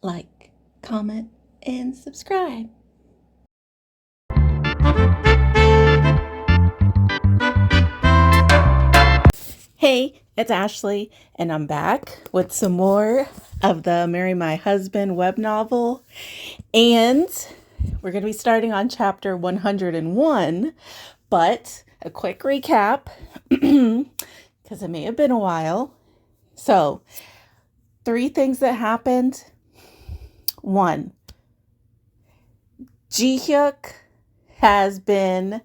Like, comment, and subscribe. Hey, it's Ashley, and I'm back with some more of the Marry My Husband web novel. And we're going to be starting on chapter 101, but a quick recap, because it may have been a while. So, 3 things that happened. 1, Ji-hyuk has been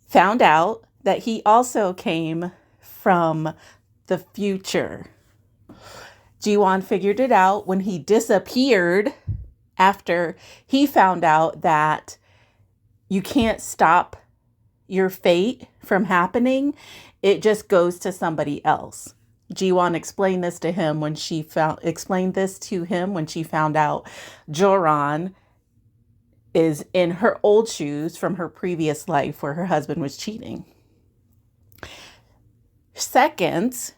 found out that he also came from the future. Ji-won figured it out when he disappeared after he found out that you can't stop your fate from happening. It just goes to somebody else. Ji-won explained this to him when she found out Joran is in her old shoes from her previous life where her husband was cheating. Second,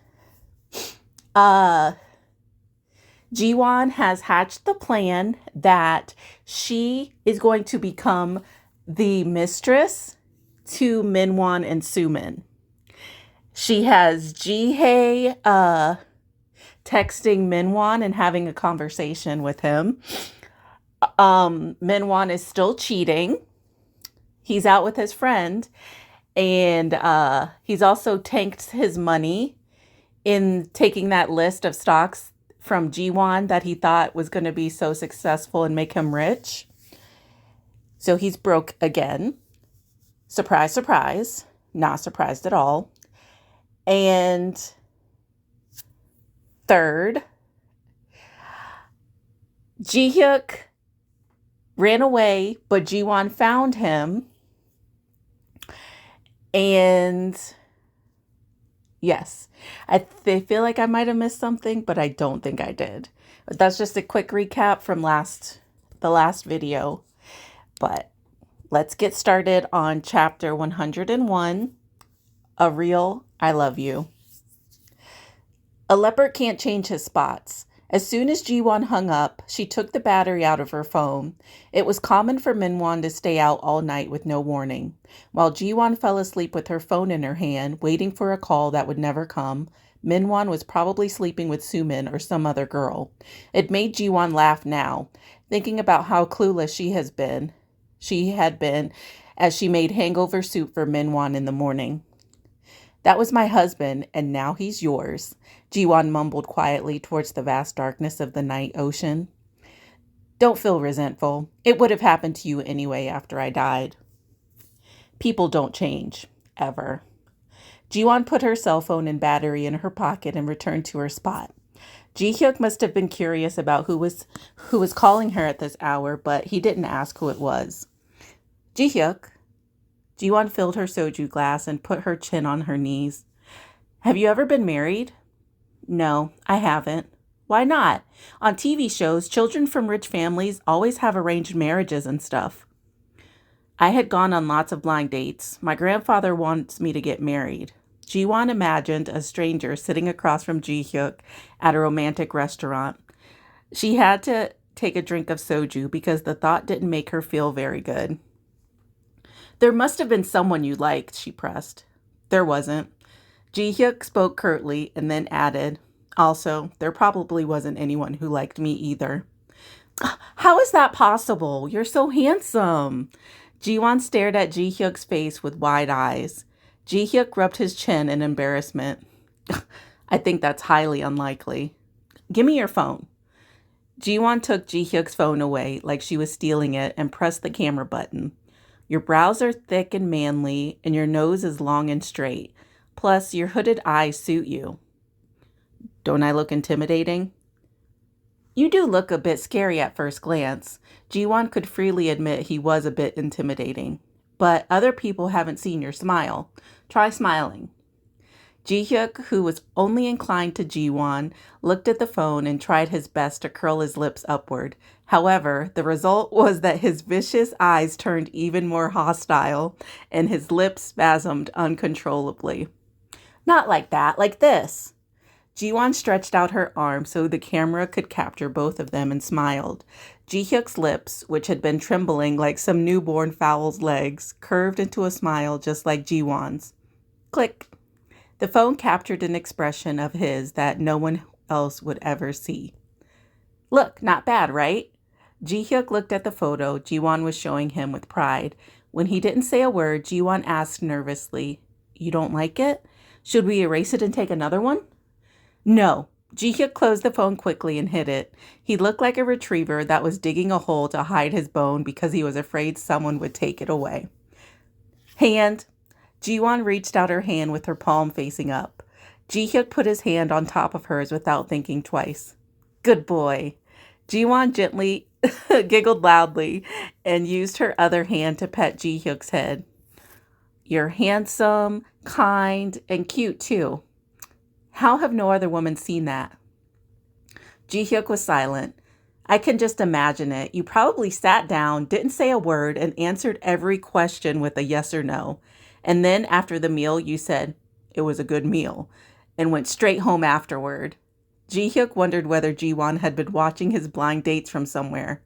Ji-won has hatched the plan that she is going to become the mistress to Minwon and Sumin. She has Ji-hae texting Minwon and having a conversation with him. Minwon is still cheating. He's out with his friend, and he's also tanked his money in taking that list of stocks from Ji-won that he thought was going to be so successful and make him rich. So he's broke again. Surprise, surprise. Not surprised at all. And third, Ji-hyuk ran away, but Ji-won found him. And yes, I feel like I might have missed something, but I don't think I did. But that's just a quick recap from the last video. But let's get started on chapter 101, A Real I Love You. A leopard can't change his spots. As soon as Ji-won hung up, she took the battery out of her phone. It was common for Minwon to stay out all night with no warning. While Ji-won fell asleep with her phone in her hand, waiting for a call that would never come, Minwon was probably sleeping with Sumin or some other girl. It made Ji-won laugh now, thinking about how clueless she had been as she made hangover soup for Minwon in the morning. That was my husband, and now he's yours, Ji-won mumbled quietly towards the vast darkness of the night ocean. Don't feel resentful. It would have happened to you anyway after I died. People don't change, ever. Ji-won put her cell phone and battery in her pocket and returned to her spot. Ji-hyuk must have been curious about who was calling her at this hour, but he didn't ask who it was. Ji-hyuk. Ji-won filled her soju glass and put her chin on her knees. Have you ever been married? No, I haven't. Why not? On TV shows, children from rich families always have arranged marriages and stuff. I had gone on lots of blind dates. My grandfather wants me to get married. Ji-won imagined a stranger sitting across from Ji-hyuk at a romantic restaurant. She had to take a drink of soju because the thought didn't make her feel very good. There must have been someone you liked, she pressed. There wasn't. Ji-hyuk spoke curtly and then added, also, there probably wasn't anyone who liked me either. How is that possible? You're so handsome. Ji-won stared at Ji-hyuk's face with wide eyes. Ji-hyuk rubbed his chin in embarrassment. I think that's highly unlikely. Give me your phone. Ji-won took Ji-hyuk's phone away like she was stealing it and pressed the camera button. Your brows are thick and manly, and your nose is long and straight. Plus, your hooded eyes suit you. Don't I look intimidating? You do look a bit scary at first glance. Ji-won could freely admit he was a bit intimidating. But other people haven't seen your smile. Try smiling. Ji-hyuk, who was only inclined to Ji-won, looked at the phone and tried his best to curl his lips upward. However, the result was that his vicious eyes turned even more hostile and his lips spasmed uncontrollably. Not like that, like this. Jiwon stretched out her arm so the camera could capture both of them and smiled. Ji-hyuk's lips, which had been trembling like some newborn fowl's legs, curved into a smile just like Jiwon's. Click. The phone captured an expression of his that no one else would ever see. Look, not bad, right? Ji-hyuk looked at the photo Jiwon was showing him with pride. When he didn't say a word, Jiwon asked nervously, "You don't like it? Should we erase it and take another one?" No. Ji-hyuk closed the phone quickly and hid it. He looked like a retriever that was digging a hole to hide his bone because he was afraid someone would take it away. Hand. Jiwon reached out her hand with her palm facing up. Ji-hyuk put his hand on top of hers without thinking twice. Good boy. Jiwon gently giggled loudly and used her other hand to pet Ji-hyuk's head. You're handsome, kind, and cute too. How have no other women seen that? Ji-hyuk was silent. I can just imagine it. You probably sat down, didn't say a word, and answered every question with a yes or no. And then after the meal, you said, it was a good meal, and went straight home afterward. Ji-hyuk wondered whether Jiwon had been watching his blind dates from somewhere.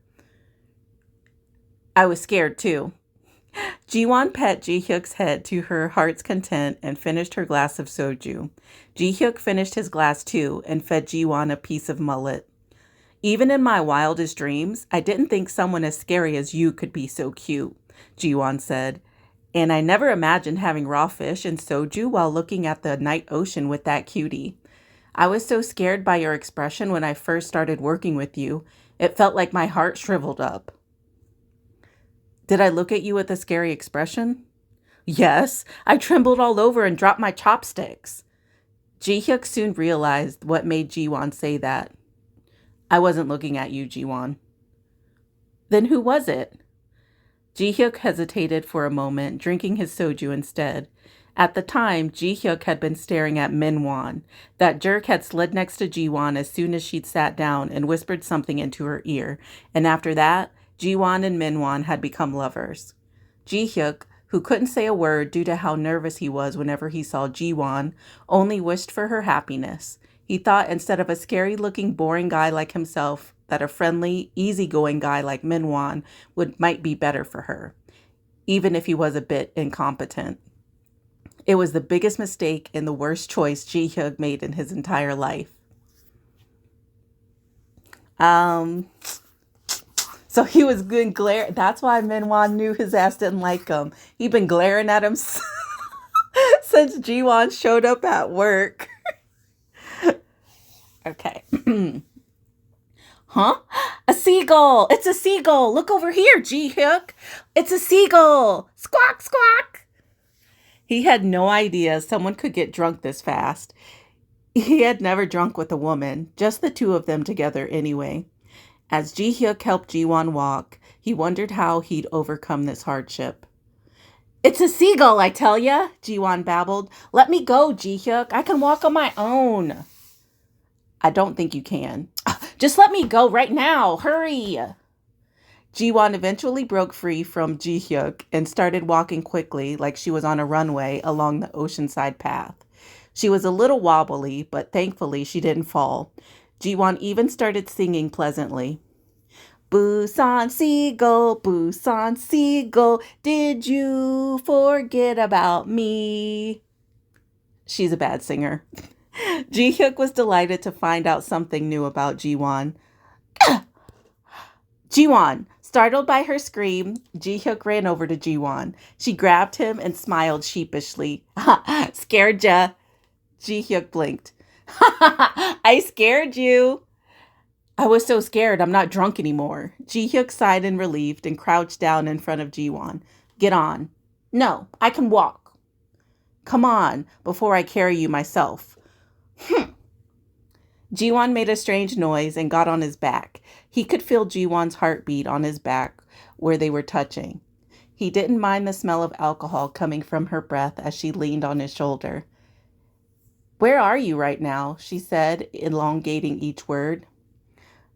I was scared too. Jiwon pet Ji-hyuk's head to her heart's content and finished her glass of soju. Ji-hyuk finished his glass too and fed Jiwon a piece of mullet. Even in my wildest dreams, I didn't think someone as scary as you could be so cute, Jiwon said. And I never imagined having raw fish and soju while looking at the night ocean with that cutie. I was so scared by your expression when I first started working with you. It felt like my heart shriveled up. Did I look at you with a scary expression? Yes, I trembled all over and dropped my chopsticks. Ji-hyuk soon realized what made Jiwon say that. I wasn't looking at you, Jiwon. Then who was it? Ji-hyuk hesitated for a moment, drinking his soju instead. At the time, Ji-hyuk had been staring at Minwon. That jerk had slid next to Jiwon as soon as she'd sat down and whispered something into her ear, and after that, Jiwon and Minwon had become lovers. Ji-hyuk, who couldn't say a word due to how nervous he was whenever he saw Jiwon, only wished for her happiness. He thought instead of a scary-looking, boring guy like himself, that a friendly, easygoing guy like Minwon might be better for her, even if he was a bit incompetent. It was the biggest mistake and the worst choice Ji-hyuk made in his entire life. So he was good glare. That's why Minwon knew his ass didn't like him. He'd been glaring at him since Jiwon showed up at work. Okay. Huh? A seagull! It's a seagull! Look over here, Ji-hyuk! It's a seagull! Squawk, squawk! He had no idea someone could get drunk this fast. He had never drunk with a woman, just the two of them together anyway. As Ji-hyuk helped Jiwon walk, he wondered how he'd overcome this hardship. It's a seagull, I tell ya, Jiwon babbled. Let me go, Ji-hyuk. I can walk on my own. I don't think you can. Just let me go right now. Hurry. Jiwon eventually broke free from Ji-hyuk and started walking quickly like she was on a runway along the oceanside path. She was a little wobbly, but thankfully she didn't fall. Jiwon even started singing pleasantly. Busan Seagull, did you forget about me? She's a bad singer. Ji-hyuk was delighted to find out something new about Jiwon. Jiwon! Startled by her scream, Ji-hyuk ran over to Jiwon. She grabbed him and smiled sheepishly. Scared ya? Ji-hyuk blinked. I scared you. I was so scared I'm not drunk anymore. Ji-hyuk sighed in relief and crouched down in front of Jiwon. Get on. No, I can walk. Come on, before I carry you myself. Jiwon made a strange noise and got on his back. He could feel Jiwon's heartbeat on his back where they were touching. He didn't mind the smell of alcohol coming from her breath as she leaned on his shoulder. Where are you right now? She said, elongating each word.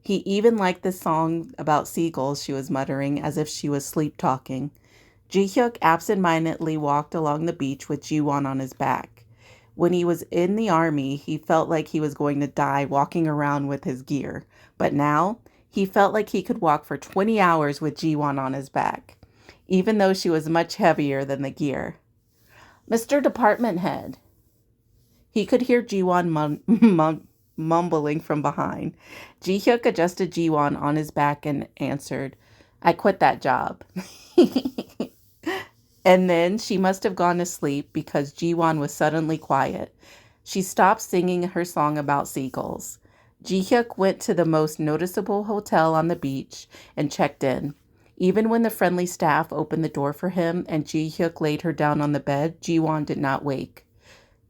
He even liked the song about seagulls she was muttering as if she was sleep-talking. Ji-hyuk absent-mindedly walked along the beach with Jiwon on his back. When he was in the army, he felt like he was going to die walking around with his gear. But now, he felt like he could walk for 20 hours with Jiwon on his back, even though she was much heavier than the gear. Mr. Department Head. He could hear Jiwon mumbling from behind. Ji-hyuk adjusted Jiwon on his back and answered, I quit that job. And then she must have gone to sleep because Jiwon was suddenly quiet. She stopped singing her song about seagulls. Ji-hyuk went to the most noticeable hotel on the beach and checked in. Even when the friendly staff opened the door for him and Ji-hyuk laid her down on the bed, Jiwon did not wake.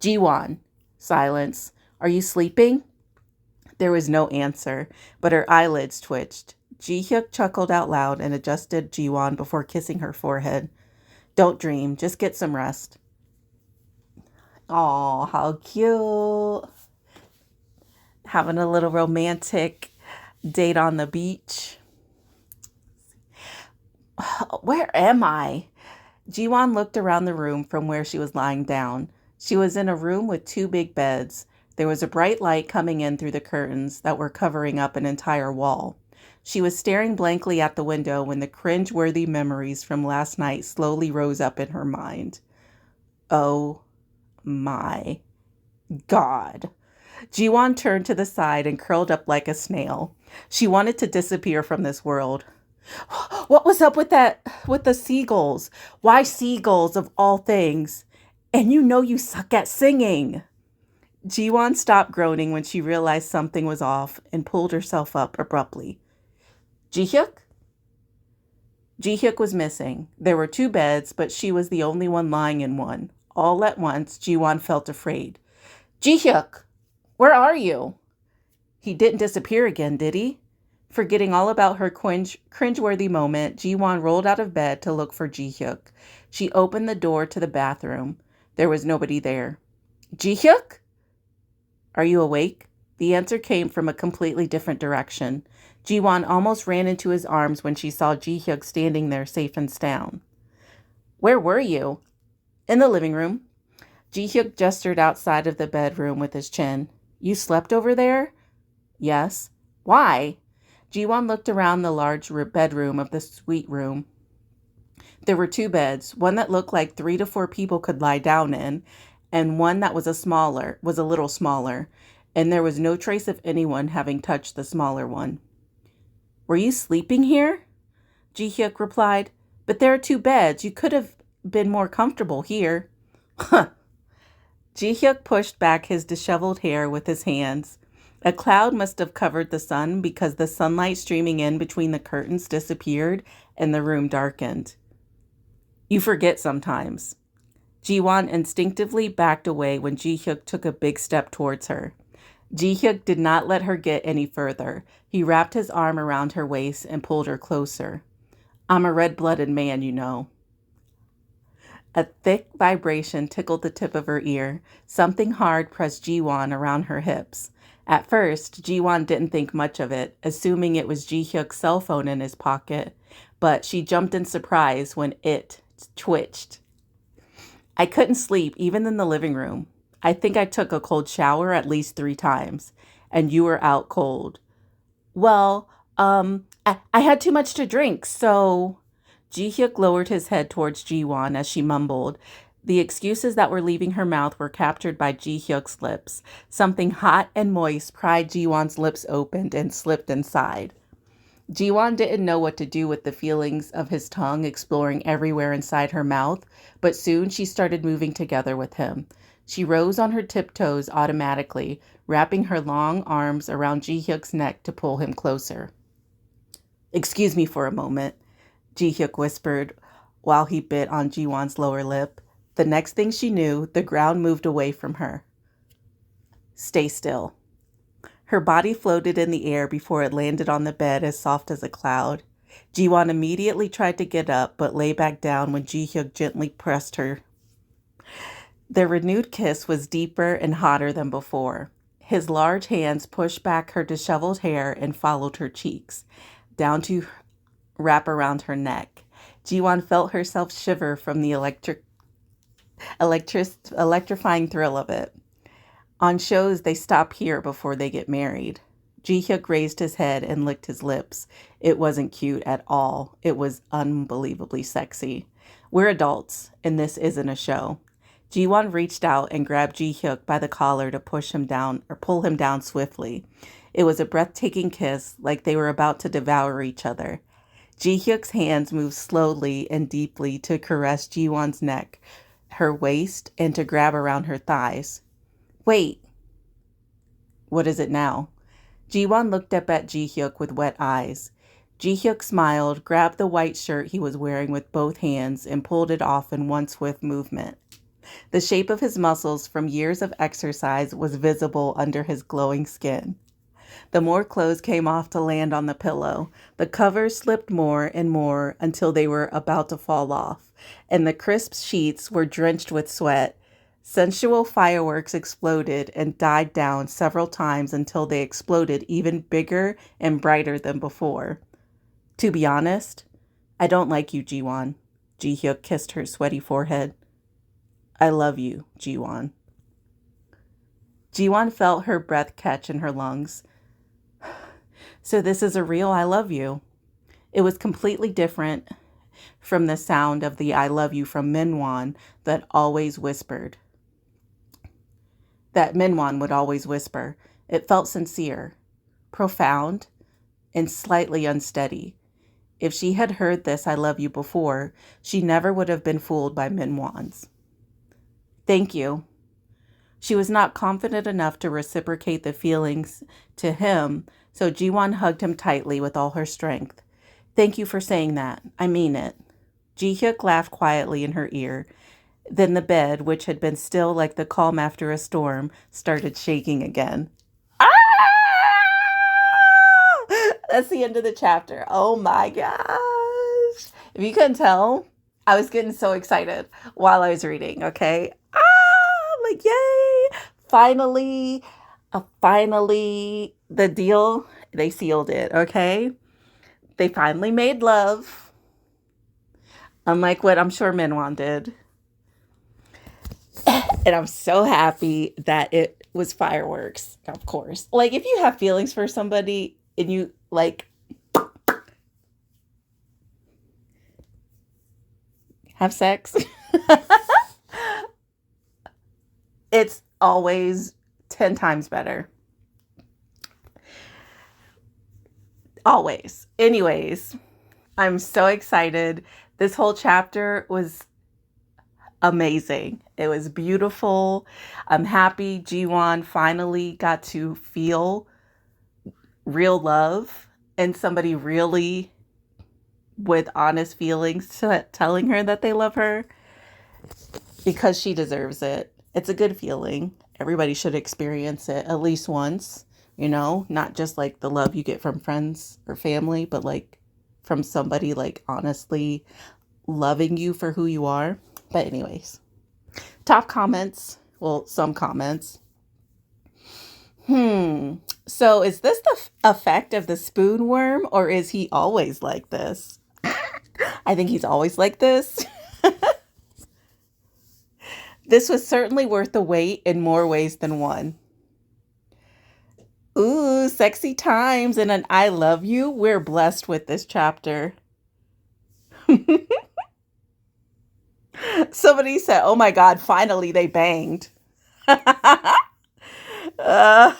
Jiwon. Silence. Are you sleeping? There was no answer, but her eyelids twitched. Ji-hyuk chuckled out loud and adjusted Jiwon before kissing her forehead. Don't dream. Just get some rest. Aw, how cute. Having a little romantic date on the beach. Where am I? Jiwon looked around the room from where she was lying down. She was in a room with 2 big beds. There was a bright light coming in through the curtains that were covering up an entire wall. She was staring blankly at the window when the cringe-worthy memories from last night slowly rose up in her mind. Oh my God. Jiwon turned to the side and curled up like a snail. She wanted to disappear from this world. What was up with the seagulls? Why seagulls of all things? And you know you suck at singing. Jiwon stopped groaning when she realized something was off and pulled herself up abruptly. Ji-hyuk? Ji-hyuk was missing. There were 2 beds, but she was the only one lying in one. All at once, Jiwon felt afraid. Ji-hyuk, where are you? He didn't disappear again, did he? Forgetting all about her cringeworthy moment, Jiwon rolled out of bed to look for Ji-hyuk. She opened the door to the bathroom. There was nobody there. Ji-hyuk? Are you awake? The answer came from a completely different direction. Jiwon almost ran into his arms when she saw Ji-hyuk standing there safe and sound. Where were you? In the living room. Ji-hyuk gestured outside of the bedroom with his chin. You slept over there? Yes. Why? Jiwon looked around the large bedroom of the suite room. There were 2 beds, one that looked like 3 to 4 people could lie down in, and one that was a little smaller, and there was no trace of anyone having touched the smaller one. Were you sleeping here? Ji-hyuk replied. But there are 2 beds. You could have been more comfortable here. Huh. Ji-hyuk pushed back his disheveled hair with his hands. A cloud must have covered the sun because the sunlight streaming in between the curtains disappeared and the room darkened. You forget sometimes. Jiwon instinctively backed away when Ji-hyuk took a big step towards her. Ji-hyuk did not let her get any further. He wrapped his arm around her waist and pulled her closer. I'm a red-blooded man, you know. A thick vibration tickled the tip of her ear. Something hard pressed Jiwon around her hips. At first, Jiwon didn't think much of it, assuming it was Ji-hyuk's cell phone in his pocket, but she jumped in surprise when it twitched. I couldn't sleep, even in the living room. I think I took a cold shower at least 3 times, and you were out cold. Well, I had too much to drink, so... Ji-hyuk lowered his head towards Jiwon as she mumbled. The excuses that were leaving her mouth were captured by Ji-hyuk's lips. Something hot and moist pried Jiwon's lips open and slipped inside. Jiwon didn't know what to do with the feelings of his tongue exploring everywhere inside her mouth, but soon she started moving together with him. She rose on her tiptoes automatically, wrapping her long arms around Ji-hyuk's neck to pull him closer. Excuse me for a moment, Ji-hyuk whispered while he bit on Jiwon's lower lip. The next thing she knew, the ground moved away from her. Stay still. Her body floated in the air before it landed on the bed as soft as a cloud. Jiwon immediately tried to get up, but lay back down when Ji-hyuk gently pressed her. Their renewed kiss was deeper and hotter than before. His large hands pushed back her disheveled hair and followed her cheeks, down to wrap around her neck. Jiwon felt herself shiver from the electric Electrifying thrill of it. On shows, they stop here before they get married. Ji-hyuk raised his head and licked his lips. It wasn't cute at all. It was unbelievably sexy. We're adults, and this isn't a show. Ji-won reached out and grabbed Ji-hyuk by the collar to push him down or pull him down swiftly. It was a breathtaking kiss, like they were about to devour each other. Ji-hyuk's hands moved slowly and deeply to caress Ji-won's neck, her waist, and to grab around her thighs. Wait. What is it now? Ji-won looked up at Ji-hyuk with wet eyes. Ji-hyuk smiled, grabbed the white shirt he was wearing with both hands, and pulled it off in one swift movement. The shape of his muscles from years of exercise was visible under his glowing skin. The more clothes came off to land on the pillow. The covers slipped more and more until they were about to fall off, and the crisp sheets were drenched with sweat. Sensual fireworks exploded and died down several times until they exploded even bigger and brighter than before. To be honest, I don't like you, Ji-won. Ji-hyuk kissed her sweaty forehead. I love you, Ji-won. Ji-won felt her breath catch in her lungs. So this is a real I love you. It was completely different from the sound of the I love you from Minwon that always whispered. That Minwon would always whisper. It felt sincere, profound, and slightly unsteady. If she had heard this I love you before, she never would have been fooled by Minwon's. Thank you. She was not confident enough to reciprocate the feelings to him, so Ji-won hugged him tightly with all her strength. Thank you for saying that. I mean it. Ji-hyuk laughed quietly in her ear. Then the bed, which had been still like the calm after a storm, started shaking again. Ah! That's the end of the chapter. Oh my gosh. If you couldn't tell, I was getting so excited while I was reading, okay? Like, yay! Finally, the deal, they sealed it, okay? They finally made love. Unlike what I'm sure Minwon did. And I'm so happy that it was fireworks, of course. Like, if you have feelings for somebody and you, like, have sex, it's always 10 times better. Always. Anyways, I'm so excited. This whole chapter was amazing. It was beautiful. I'm happy Ji-won finally got to feel real love and somebody really with honest feelings telling her that they love her, because she deserves it. It's a good feeling. Everybody should experience it at least once, you know, not just like the love you get from friends or family, but like from somebody like honestly loving you for who you are. But anyways, top comments. Well, some comments. So is this the effect of the spoon worm, or is he always like this? I think he's always like this. This was certainly worth the wait in more ways than one. Ooh, sexy times and an I love you. We're blessed with this chapter. Somebody said, oh my God, finally they banged. uh,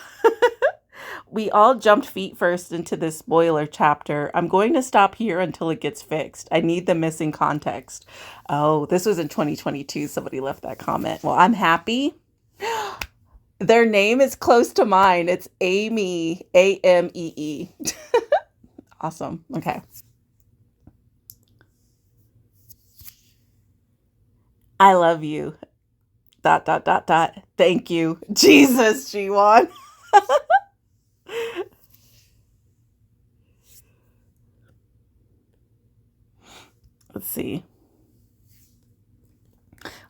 we all jumped feet first into this spoiler chapter. I'm going to stop here until it gets fixed. I need the missing context. Oh, this was in 2022. Somebody left that comment. Well, I'm happy. Their name is close to mine. It's Amy, A-M-E-E. Awesome. Okay. I love you. ... Thank you. Jesus, Ji-won. Let's see.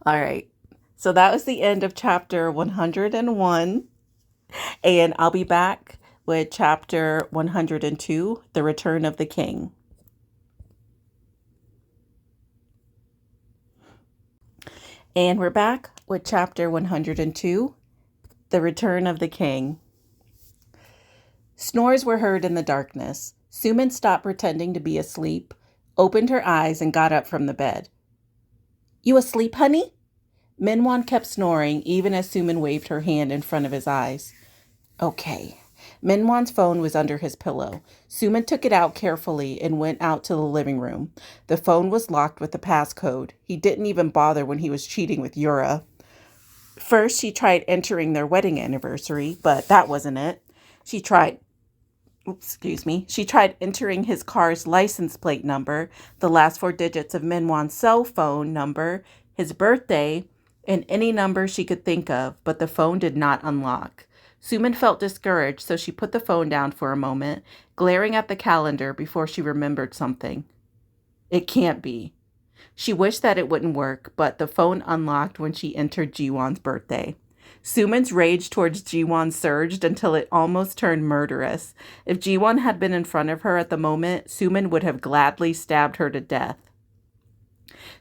All right. So that was the end of chapter 101. And I'll be back with chapter 102, The Return of the King. And we're back with chapter 102, The Return of the King. Snores were heard in the darkness. Suman stopped pretending to be asleep, opened her eyes, and got up from the bed. You asleep, honey? Minwan kept snoring even as Suman waved her hand in front of his eyes. Okay. Minwan's phone was under his pillow. Suman took it out carefully and went out to the living room. The phone was locked with a passcode. He didn't even bother when he was cheating with Yura. First, she tried entering their wedding anniversary, but that wasn't it. She tried entering his car's license plate number, the last 4 digits of Minwan's cell phone number, his birthday, and any number she could think of, but the phone did not unlock. Suman felt discouraged, so she put the phone down for a moment, glaring at the calendar before she remembered something. It can't be. She wished that it wouldn't work, but the phone unlocked when she entered Jiwon's birthday. Suman's rage towards Jiwon surged until it almost turned murderous. If Jiwon had been in front of her at the moment, Suman would have gladly stabbed her to death.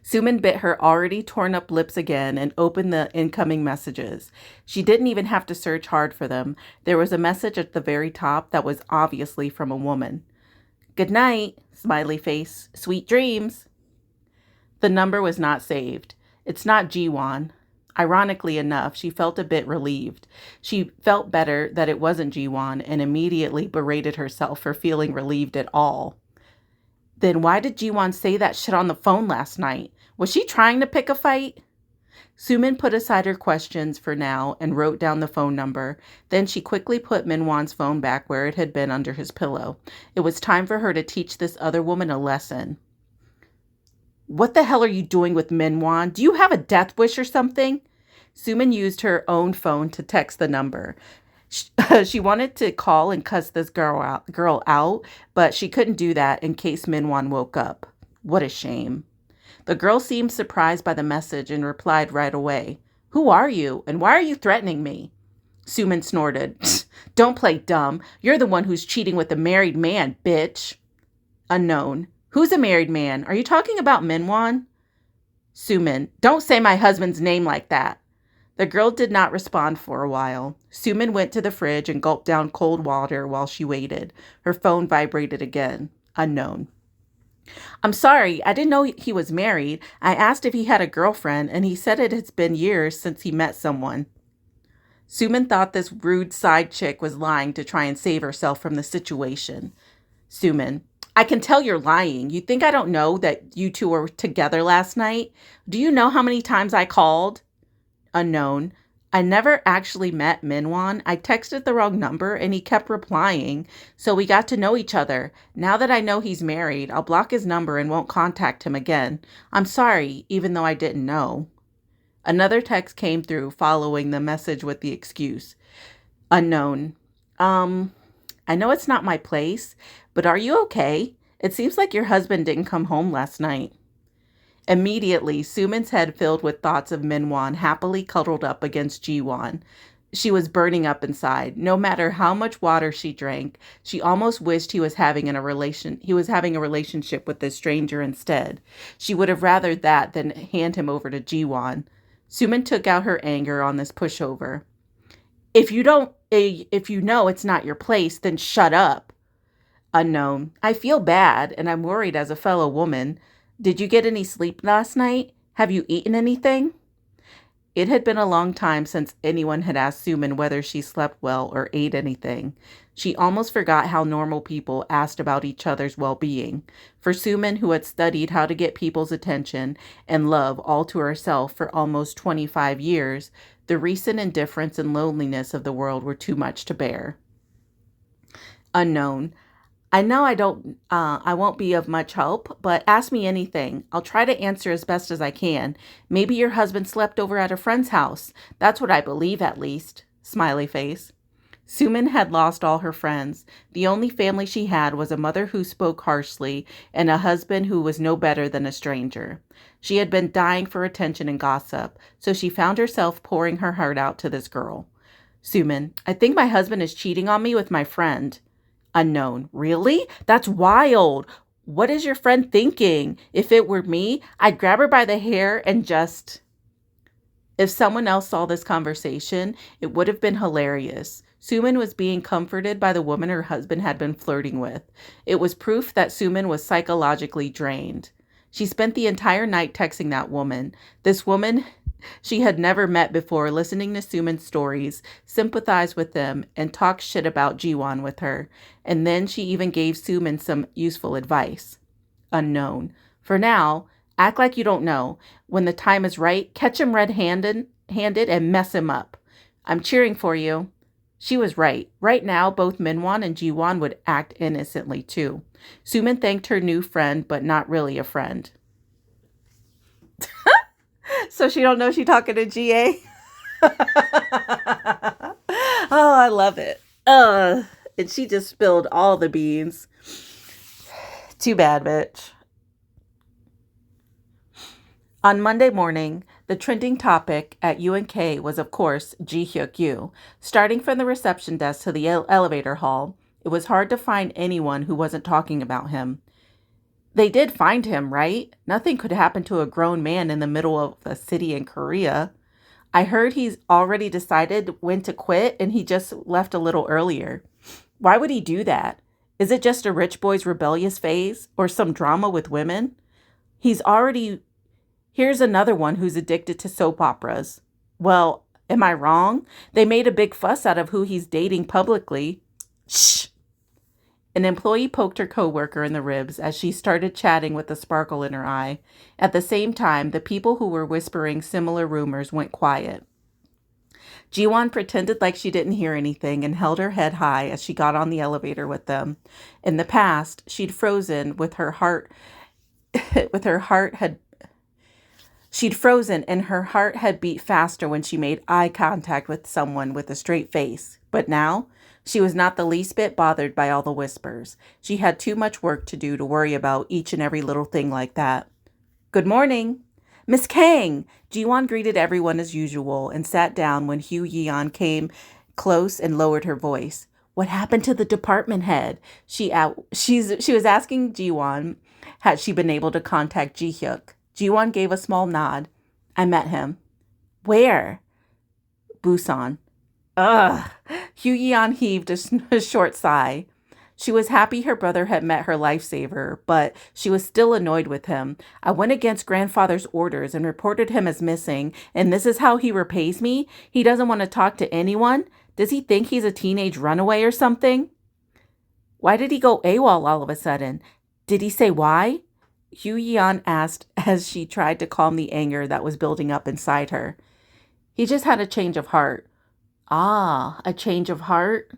Suman bit her already torn up lips again and opened the incoming messages. She didn't even have to search hard for them. There was a message at the very top that was obviously from a woman. Good night, smiley face, sweet dreams. The number was not saved. It's not Jiwon. Ironically enough, she felt a bit relieved. She felt better that it wasn't Jiwon and immediately berated herself for feeling relieved at all. Then why did Jiwon say that shit on the phone last night? Was she trying to pick a fight? Suman put aside her questions for now and wrote down the phone number. Then she quickly put Minwan's phone back where it had been under his pillow. It was time for her to teach this other woman a lesson. What the hell are you doing with Minwan? Do you have a death wish or something? Suman used her own phone to text the number. She wanted to call and cuss this girl out, but she couldn't do that in case Minwan woke up. What a shame. The girl seemed surprised by the message and replied right away. Who are you, and why are you threatening me? Suman snorted. Don't play dumb. You're the one who's cheating with a married man, bitch. Unknown. Who's a married man? Are you talking about Minwan? Suman. Don't say my husband's name like that. The girl did not respond for a while. Suman went to the fridge and gulped down cold water while she waited. Her phone vibrated again. Unknown. I'm sorry, I didn't know he was married. I asked if he had a girlfriend, and he said it has been years since he met someone. Suman thought this rude side chick was lying to try and save herself from the situation. Suman. I can tell you're lying. You think I don't know that you two were together last night? Do you know how many times I called? Unknown. I never actually met Minwan. I texted the wrong number and he kept replying, so we got to know each other. Now that I know he's married, I'll block his number and won't contact him again. I'm sorry, even though I didn't know. Another text came through following the message with the excuse. Unknown. I know it's not my place, but are you okay? It seems like your husband didn't come home last night. Immediately, Suman's head filled with thoughts of Minwan happily cuddled up against Jiwon. She was burning up inside. No matter how much water she drank, she almost wished he was having a relationship with this stranger instead. She would have rathered that than hand him over to Jiwon. Suman took out her anger on this pushover. If you know it's not your place, then shut up. Unknown. I feel bad, and I'm worried as a fellow woman. Did you get any sleep last night? Have you eaten anything? It had been a long time since anyone had asked Suman whether she slept well or ate anything. She almost forgot how normal people asked about each other's well-being. For Suman, who had studied how to get people's attention and love all to herself for almost 25 years, the recent indifference and loneliness of the world were too much to bear. Unknown. I know I won't be of much help, but ask me anything. I'll try to answer as best as I can. Maybe your husband slept over at a friend's house. That's what I believe, at least. Smiley face. Suman had lost all her friends. The only family she had was a mother who spoke harshly and a husband who was no better than a stranger. She had been dying for attention and gossip, so she found herself pouring her heart out to this girl. Suman, I think my husband is cheating on me with my friend. Unknown. Really? That's wild. What is your friend thinking? If it were me, I'd grab her by the hair and just... If someone else saw this conversation, it would have been hilarious. Suman was being comforted by the woman her husband had been flirting with. It was proof that Suman was psychologically drained. She spent the entire night texting that woman. This woman she had never met before, listening to Suman's stories, sympathized with them, and talked shit about Jiwon with her. And then she even gave Suman some useful advice. Unknown. For now, act like you don't know. When the time is right, catch him red-handed and mess him up. I'm cheering for you. She was right. Right now, both Minwon and Jiwon would act innocently too. Suman thanked her new friend, but not really a friend. So she don't know she talking to GA? Oh, I love it. And she just spilled all the beans. Too bad, bitch. On Monday morning, the trending topic at UNK was, of course, Ji Hyuk-yu. Starting from the reception desk to the elevator hall, it was hard to find anyone who wasn't talking about him. They did find him, right? Nothing could happen to a grown man in the middle of a city in Korea. I heard he's already decided when to quit and he just left a little earlier. Why would he do that? Is it just a rich boy's rebellious phase or some drama with women? Here's another one who's addicted to soap operas. Well, am I wrong? They made a big fuss out of who he's dating publicly. Shh! An employee poked her coworker in the ribs as she started chatting with a sparkle in her eye. At the same time, the people who were whispering similar rumors went quiet. Jiwon pretended like she didn't hear anything and held her head high as she got on the elevator with them. In the past, she'd frozen with her heart She'd frozen and her heart had beat faster when she made eye contact with someone with a straight face. But now, she was not the least bit bothered by all the whispers. She had too much work to do to worry about each and every little thing like that. Good morning. Miss Kang! Jiwon greeted everyone as usual and sat down when Hugh Yeon came close and lowered her voice. What happened to the department head? She was asking Jiwon, had she been able to contact Ji Hyuk? Jiwon gave a small nod. I met him. Where? Busan. Ugh. Hugh Yeon heaved a short sigh. She was happy her brother had met her lifesaver, but she was still annoyed with him. I went against grandfather's orders and reported him as missing, and this is how he repays me? He doesn't want to talk to anyone? Does he think he's a teenage runaway or something? Why did he go AWOL all of a sudden? Did he say why? Hugh Yeon asked as she tried to calm the anger that was building up inside her. He just had a change of heart. Ah, a change of heart?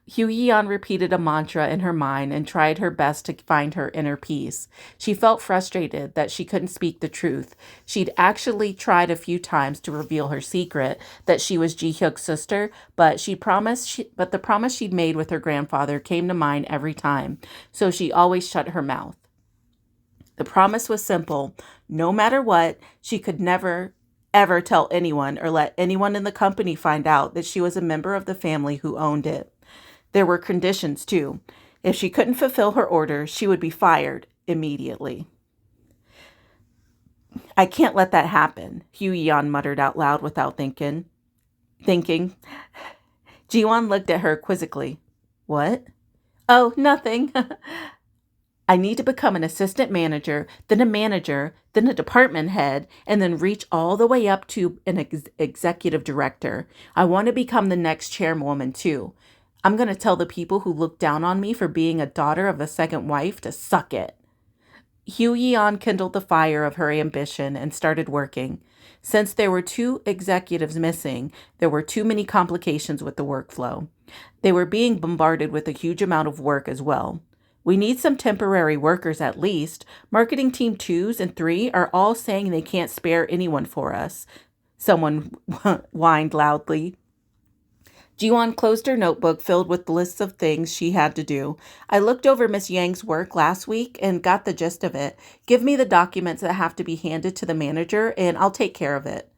Hugh Yeon repeated a mantra in her mind and tried her best to find her inner peace. She felt frustrated that she couldn't speak the truth. She'd actually tried a few times to reveal her secret, that she was Ji Hyuk's sister, but the promise she'd made with her grandfather came to mind every time, so she always shut her mouth. The promise was simple. No matter what, she could never, ever tell anyone or let anyone in the company find out that she was a member of the family who owned it. There were conditions, too. If she couldn't fulfill her orders, she would be fired immediately. I can't let that happen, Hugh Yeon muttered out loud without thinking. Jiwon looked at her quizzically. What? Oh, nothing. I need to become an assistant manager, then a department head, and then reach all the way up to an executive director. I want to become the next chairwoman, too. I'm going to tell the people who look down on me for being a daughter of a second wife to suck it. Hugh Yeon kindled the fire of her ambition and started working. Since there were 2 executives missing, there were too many complications with the workflow. They were being bombarded with a huge amount of work as well. We need some temporary workers at least. Marketing team 2s and 3 are all saying they can't spare anyone for us. Someone whined loudly. Jiwon closed her notebook filled with lists of things she had to do. I looked over Miss Yang's work last week and got the gist of it. Give me the documents that have to be handed to the manager and I'll take care of it.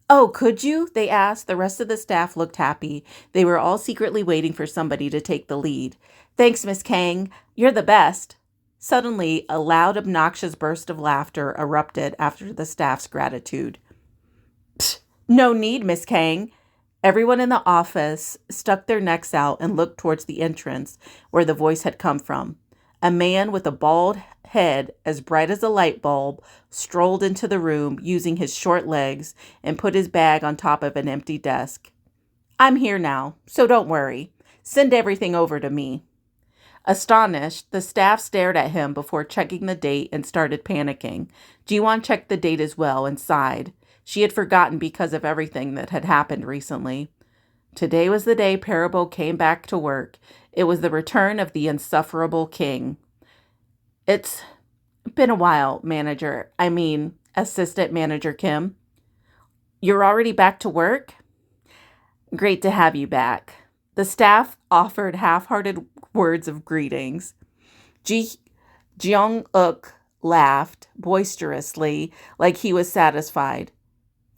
Oh, could you? They asked. The rest of the staff looked happy. They were all secretly waiting for somebody to take the lead. Thanks, Miss Kang. You're the best. Suddenly, a loud, obnoxious burst of laughter erupted after the staff's gratitude. Psst, No need, Miss Kang. Everyone in the office stuck their necks out and looked towards the entrance where the voice had come from. A man with a bald head as bright as a light bulb strolled into the room using his short legs and put his bag on top of an empty desk. I'm here now, so don't worry. Send everything over to me. Astonished, the staff stared at him before checking the date and started panicking. Jiwon checked the date as well and sighed. She had forgotten because of everything that had happened recently. Today was the day Parabo came back to work. It was the return of the insufferable king. It's been a while, Assistant Manager Kim. You're already back to work? Great to have you back. The staff offered half-hearted words of greetings. Jeong-uk laughed boisterously, like he was satisfied.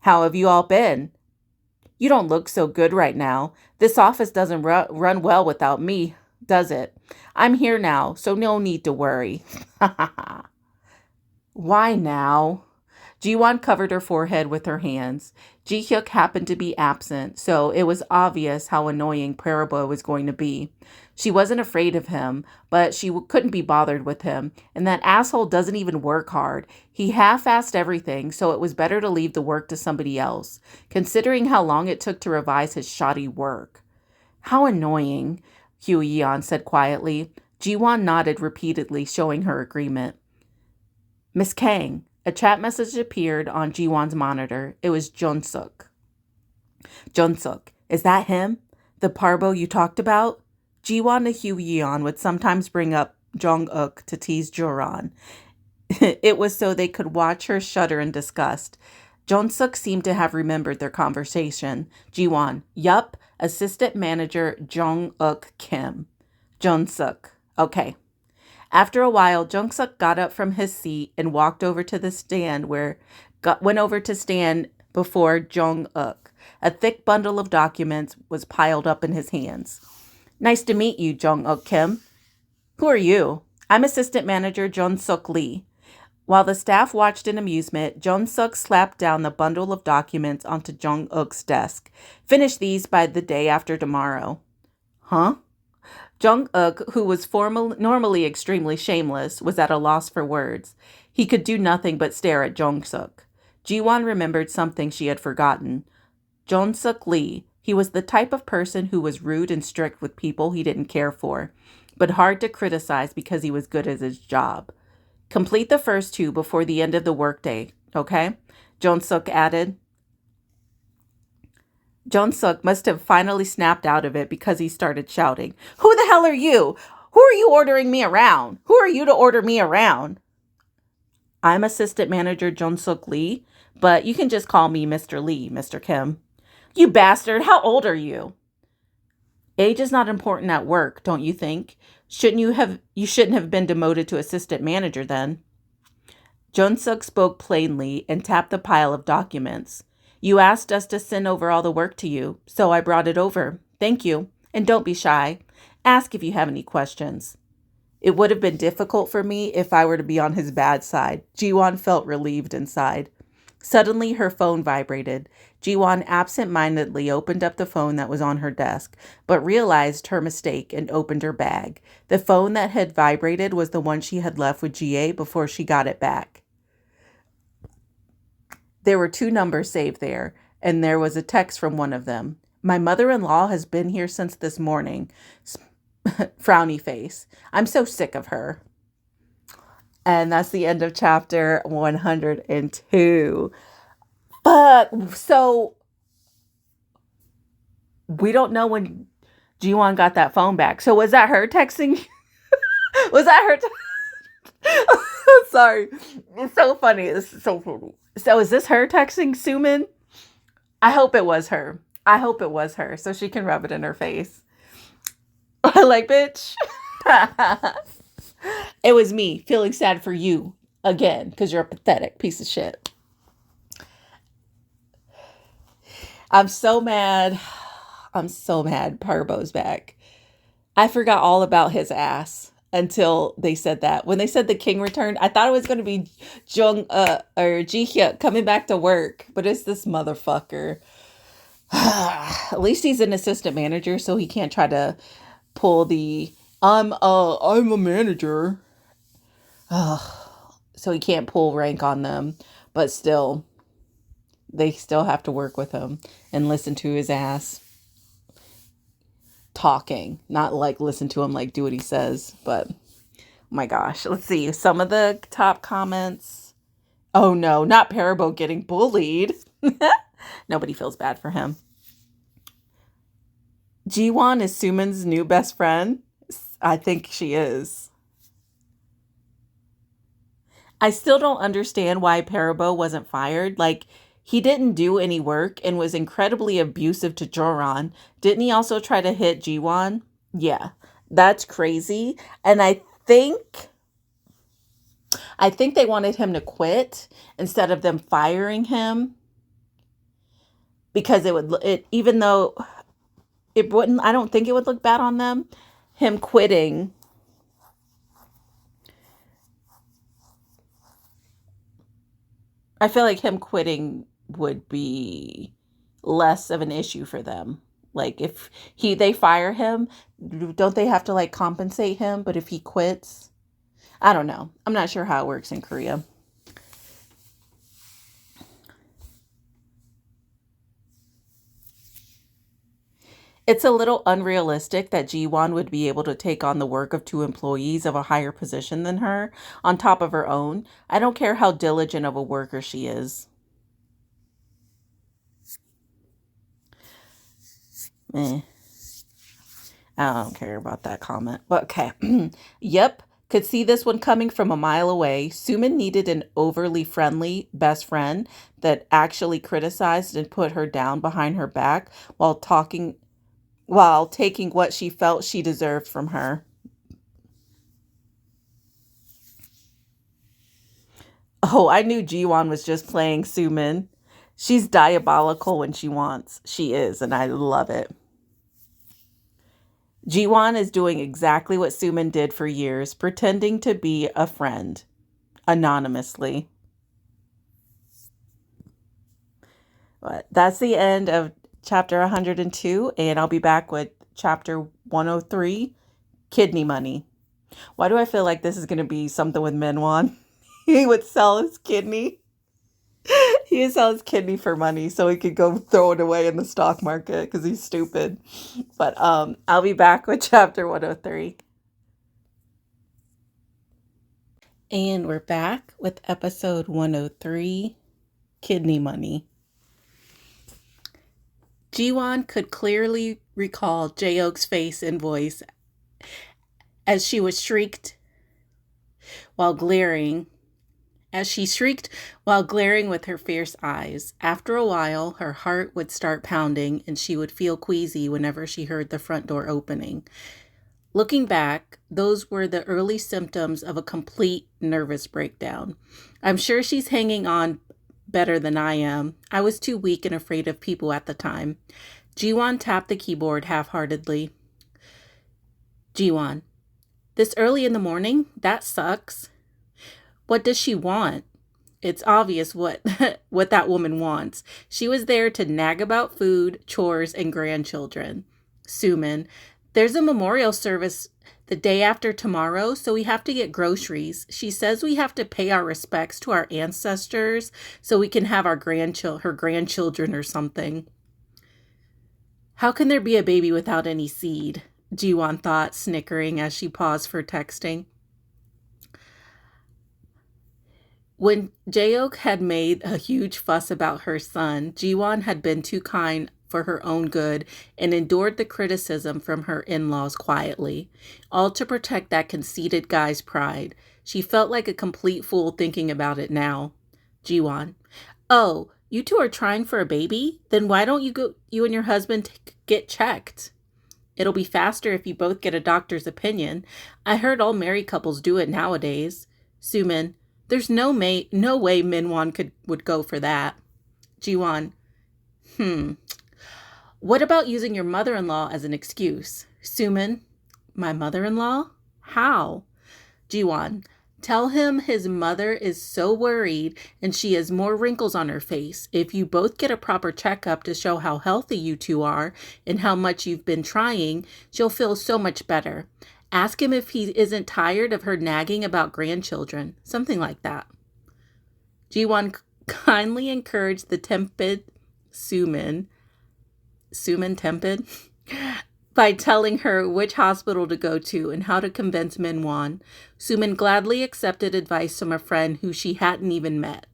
How have you all been? You don't look so good right now. This office doesn't run well without me, does it? I'm here now, so no need to worry. Why now? Jiwon covered her forehead with her hands. Ji-hyuk happened to be absent, so it was obvious how annoying Parabo was going to be. She wasn't afraid of him, but she couldn't be bothered with him, and that asshole doesn't even work hard. He half-assed everything, so it was better to leave the work to somebody else, considering how long it took to revise his shoddy work. How annoying, Hugh Yeon said quietly. Jiwon nodded repeatedly, showing her agreement. Miss Kang. A chat message appeared on Jiwon's monitor. It was Jun-suk. Jun-suk, is that him? The Parbo you talked about? Jiwon and Hugh Yeon would sometimes bring up Jong-uk to tease Joran. It was so they could watch her shudder in disgust. Jun-suk seemed to have remembered their conversation. Jiwon, yup, Assistant Manager Jong-uk Kim. Jun-suk, okay. After a while, Jung-suk got up from his seat and walked over to the stand went over to stand before Jung-uk. A thick bundle of documents was piled up in his hands. Nice to meet you, Jung-uk Kim. Who are you? I'm Assistant Manager Jun-suk Lee. While the staff watched in amusement, Jun-suk slapped down the bundle of documents onto Jung-uk's desk. Finish these by the day after tomorrow. Huh? Jung-uk, who was normally extremely shameless, was at a loss for words. He could do nothing but stare at Jung-suk. Jiwon remembered something she had forgotten. Jun-suk Lee. He was the type of person who was rude and strict with people he didn't care for, but hard to criticize because he was good at his job. Complete the first two before the end of the workday, okay? Jun-suk added. Jun-suk must have finally snapped out of it because he started shouting, Who the hell are you? Who are you ordering me around? Who are you to order me around? I'm Assistant Manager Jun-suk Lee, but you can just call me Mr. Lee, Mr. Kim. You bastard, how old are you? Age is not important at work, don't you think? You shouldn't have been demoted to assistant manager then. Jun-suk spoke plainly and tapped the pile of documents. You asked us to send over all the work to you, so I brought it over. Thank you. And don't be shy. Ask if you have any questions. It would have been difficult for me if I were to be on his bad side. Jiwon felt relieved inside. Suddenly, her phone vibrated. Jiwon absent-mindedly opened up the phone that was on her desk, but realized her mistake and opened her bag. The phone that had vibrated was the one she had left with GA before she got it back. There were 2 numbers saved there, and there was a text from one of them. My mother-in-law has been here since this morning. Frowny face. I'm so sick of her. And that's the end of chapter 102. But so we don't know when Jiwon got that phone back. So was that her texting? Was that her? Sorry. It's so funny. This is so funny. So is this her texting Sumin? I hope it was her. I hope it was her so she can rub it in her face. Like, bitch. It was me feeling sad for you again because you're a pathetic piece of shit. I'm so mad. I'm so mad Parbo's back. I forgot all about his ass. until they said that. When they said the king returned, I thought it was going to be or Ji Hyuk coming back to work, but it's this motherfucker. At least he's an assistant manager, so he can't try to pull the I'm a manager. So he can't pull rank on them, but still they still have to work with him and listen to his ass talking, not like listen to him like do what he says. But oh my gosh, let's see some of the top comments. Oh no, not Parabo getting bullied. Nobody feels bad for him. Jiwon is Sumin's new best friend. I think she is. I still don't understand why Parabo wasn't fired. Like, he didn't do any work and was incredibly abusive to Joran. Didn't he also try to hit Jiwon? Yeah, that's crazy. And I think they wanted him to quit instead of them firing him because even though it wouldn't, I don't think it would look bad on them. Him quitting, I feel like him quitting would be less of an issue for them. Like if they fire him, don't they have to like compensate him? But if he quits, I don't know. I'm not sure how it works in Korea. It's a little unrealistic that Jiwon would be able to take on the work of two employees of a higher position than her on top of her own. I don't care how diligent of a worker she is. Eh, I don't care about that comment. But okay. Yep. Could see this one coming from a mile away. Sumin needed an overly friendly best friend that actually criticized and put her down behind her back while taking what she felt she deserved from her. Oh, I knew Jiwon was just playing Sumin. She's diabolical when she wants. She is, and I love it. Jiwon is doing exactly what Sumin did for years, pretending to be a friend anonymously. But that's the end of chapter 102, and I'll be back with chapter 103, Kidney Money. Why do I feel like this is going to be something with Minwon? He would sell his kidney. He would sell his kidney for money so he could go throw it away in the stock market because he's stupid. But I'll be back with chapter 103. And we're back with episode 103, Kidney Money. Jiwon could clearly recall Jaeok's face and voice as she shrieked while glaring with her fierce eyes. After a while, her heart would start pounding and she would feel queasy whenever she heard the front door opening. Looking back, those were the early symptoms of a complete nervous breakdown. I'm sure she's hanging on better than I am. I was too weak and afraid of people at the time. Jiwon tapped the keyboard half-heartedly. Jiwon, this early in the morning? That sucks. What does she want? It's obvious what that woman wants. She was there to nag about food, chores, and grandchildren. Sumin, there's a memorial service the day after tomorrow, so we have to get groceries. She says we have to pay our respects to our ancestors so we can have her grandchildren or something. How can there be a baby without any seed? Jiwon thought, snickering as she paused for texting. When Jaeok had made a huge fuss about her son, Jiwon had been too kind for her own good and endured the criticism from her in-laws quietly, all to protect that conceited guy's pride. She felt like a complete fool thinking about it now. Jiwon, oh, you two are trying for a baby? Then why don't you and your husband get checked? It'll be faster if you both get a doctor's opinion. I heard all married couples do it nowadays. Sumin, there's no way Minwon would go for that. Jiwon, What about using your mother-in-law as an excuse? Sumin, my mother-in-law? How? Jiwon, tell him his mother is so worried and she has more wrinkles on her face. If you both get a proper checkup to show how healthy you two are and how much you've been trying, she'll feel so much better. Ask him if he isn't tired of her nagging about grandchildren. Something like that. Jiwon kindly encouraged the tepid Sumin tepid, by telling her which hospital to go to and how to convince Minwon. Sumin gladly accepted advice from a friend who she hadn't even met.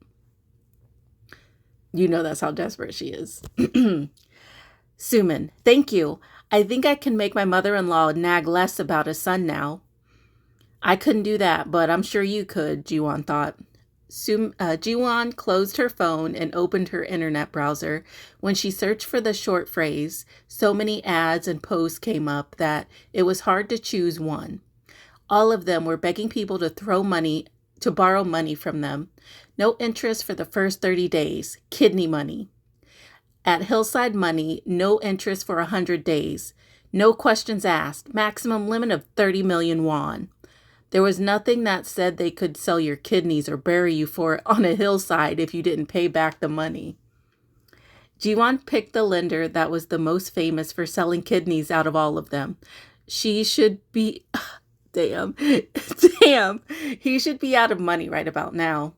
You know that's how desperate she is. Sumin, thank you. I think I can make my mother-in-law nag less about a son now. I couldn't do that, but I'm sure you could, Jiwon thought. Jiwon closed her phone and opened her internet browser. When she searched for the short phrase, so many ads and posts came up that it was hard to choose one. All of them were begging people to borrow money from them. No interest for the first 30 days. Kidney money. At Hillside Money, no interest for 100 days. No questions asked. Maximum limit of 30 million won. There was nothing that said they could sell your kidneys or bury you for it on a hillside if you didn't pay back the money. Jiwon picked the lender that was the most famous for selling kidneys out of all of them. She should be... Damn. He should be out of money right about now.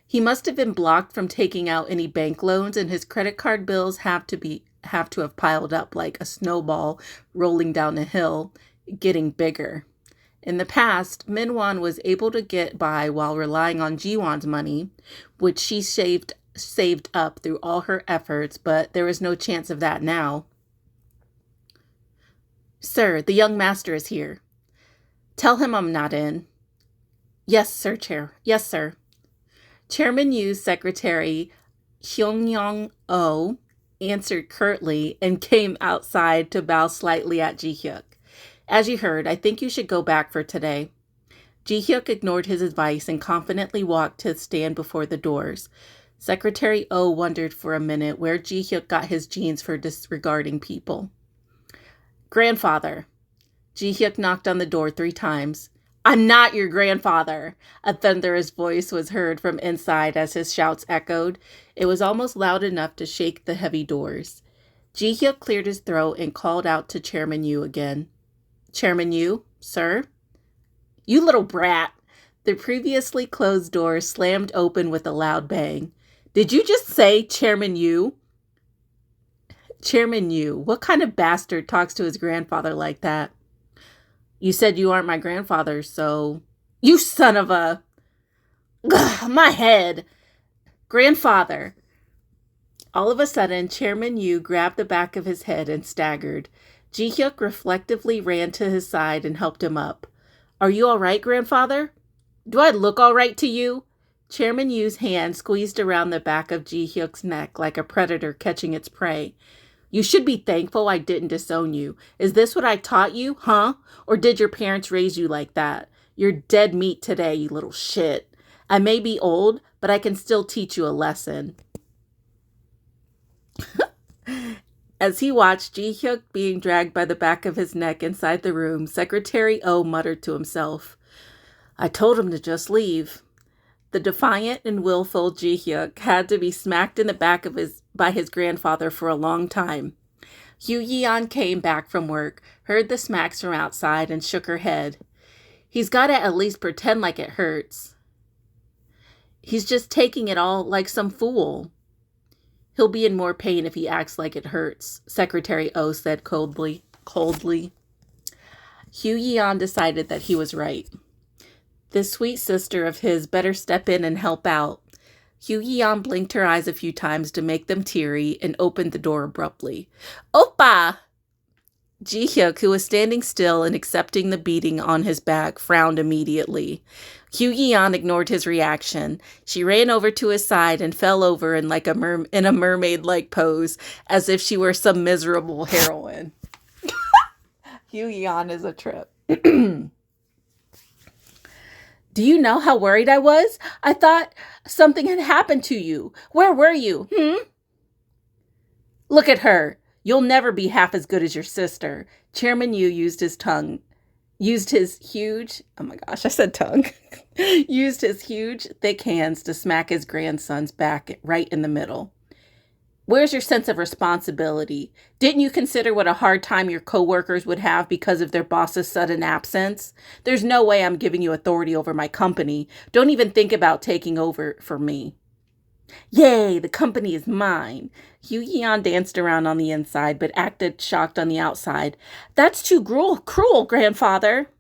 He must have been blocked from taking out any bank loans, and his credit card bills have to have piled up like a snowball rolling down a hill, getting bigger. In the past, Minwon was able to get by while relying on Jiwon's money, which she saved up through all her efforts, but there is no chance of that now. Sir, the young master is here. Tell him I'm not in. Yes, sir, Chair. Yes, sir. Chairman Yu's secretary, Hyung-young-oh, answered curtly and came outside to bow slightly at Ji-hyuk. As you heard, I think you should go back for today. Ji-hyuk ignored his advice and confidently walked to stand before the doors. Secretary Oh wondered for a minute where Ji-hyuk got his genes for disregarding people. Grandfather. Ji-hyuk knocked on the door 3 times. I'm not your grandfather. A thunderous voice was heard from inside as his shouts echoed. It was almost loud enough to shake the heavy doors. Ji-hyuk cleared his throat and called out to Chairman Yu again. Chairman Yu, sir? You little brat. The previously closed door slammed open with a loud bang. Did you just say Chairman Yu? Chairman Yu, what kind of bastard talks to his grandfather like that? You said you aren't my grandfather, so... You son of a... Ugh, my head. Grandfather. All of a sudden, Chairman Yu grabbed the back of his head and staggered. Ji-hyuk reflectively ran to his side and helped him up. Are you all right, grandfather? Do I look all right to you? Chairman Yu's hand squeezed around the back of Ji-hyuk's neck like a predator catching its prey. You should be thankful I didn't disown you. Is this what I taught you, huh? Or did your parents raise you like that? You're dead meat today, you little shit. I may be old, but I can still teach you a lesson. As he watched Ji-hyuk being dragged by the back of his neck inside the room, Secretary Oh muttered to himself, I told him to just leave. The defiant and willful Ji-hyuk had to be smacked in the back by his grandfather for a long time. Hugh Yeon came back from work, heard the smacks from outside, and shook her head. He's got to at least pretend like it hurts. He's just taking it all like some fool. He'll be in more pain if he acts like it hurts, Secretary Oh said coldly. Hugh Yeon decided that he was right. This sweet sister of his better step in and help out. Hugh Yeon blinked her eyes a few times to make them teary and opened the door abruptly. Oppa! Ji-hyuk, who was standing still and accepting the beating on his back, frowned immediately. Hugh Yeon ignored his reaction. She ran over to his side and fell over in a mermaid-like pose, as if she were some miserable heroine. Hugh Yeon is a trip. Do you know how worried I was? I thought something had happened to you. Where were you? Look at her. You'll never be half as good as your sister. Chairman Yu used his tongue used his huge, oh my gosh, I said tongue, used his huge, thick hands to smack his grandson's back right in the middle. Where's your sense of responsibility? Didn't you consider what a hard time your coworkers would have because of their boss's sudden absence? There's no way I'm giving you authority over my company. Don't even think about taking over for me. Yay, the company is mine. Hu Yan danced around on the inside, but acted shocked on the outside. That's too cruel, grandfather.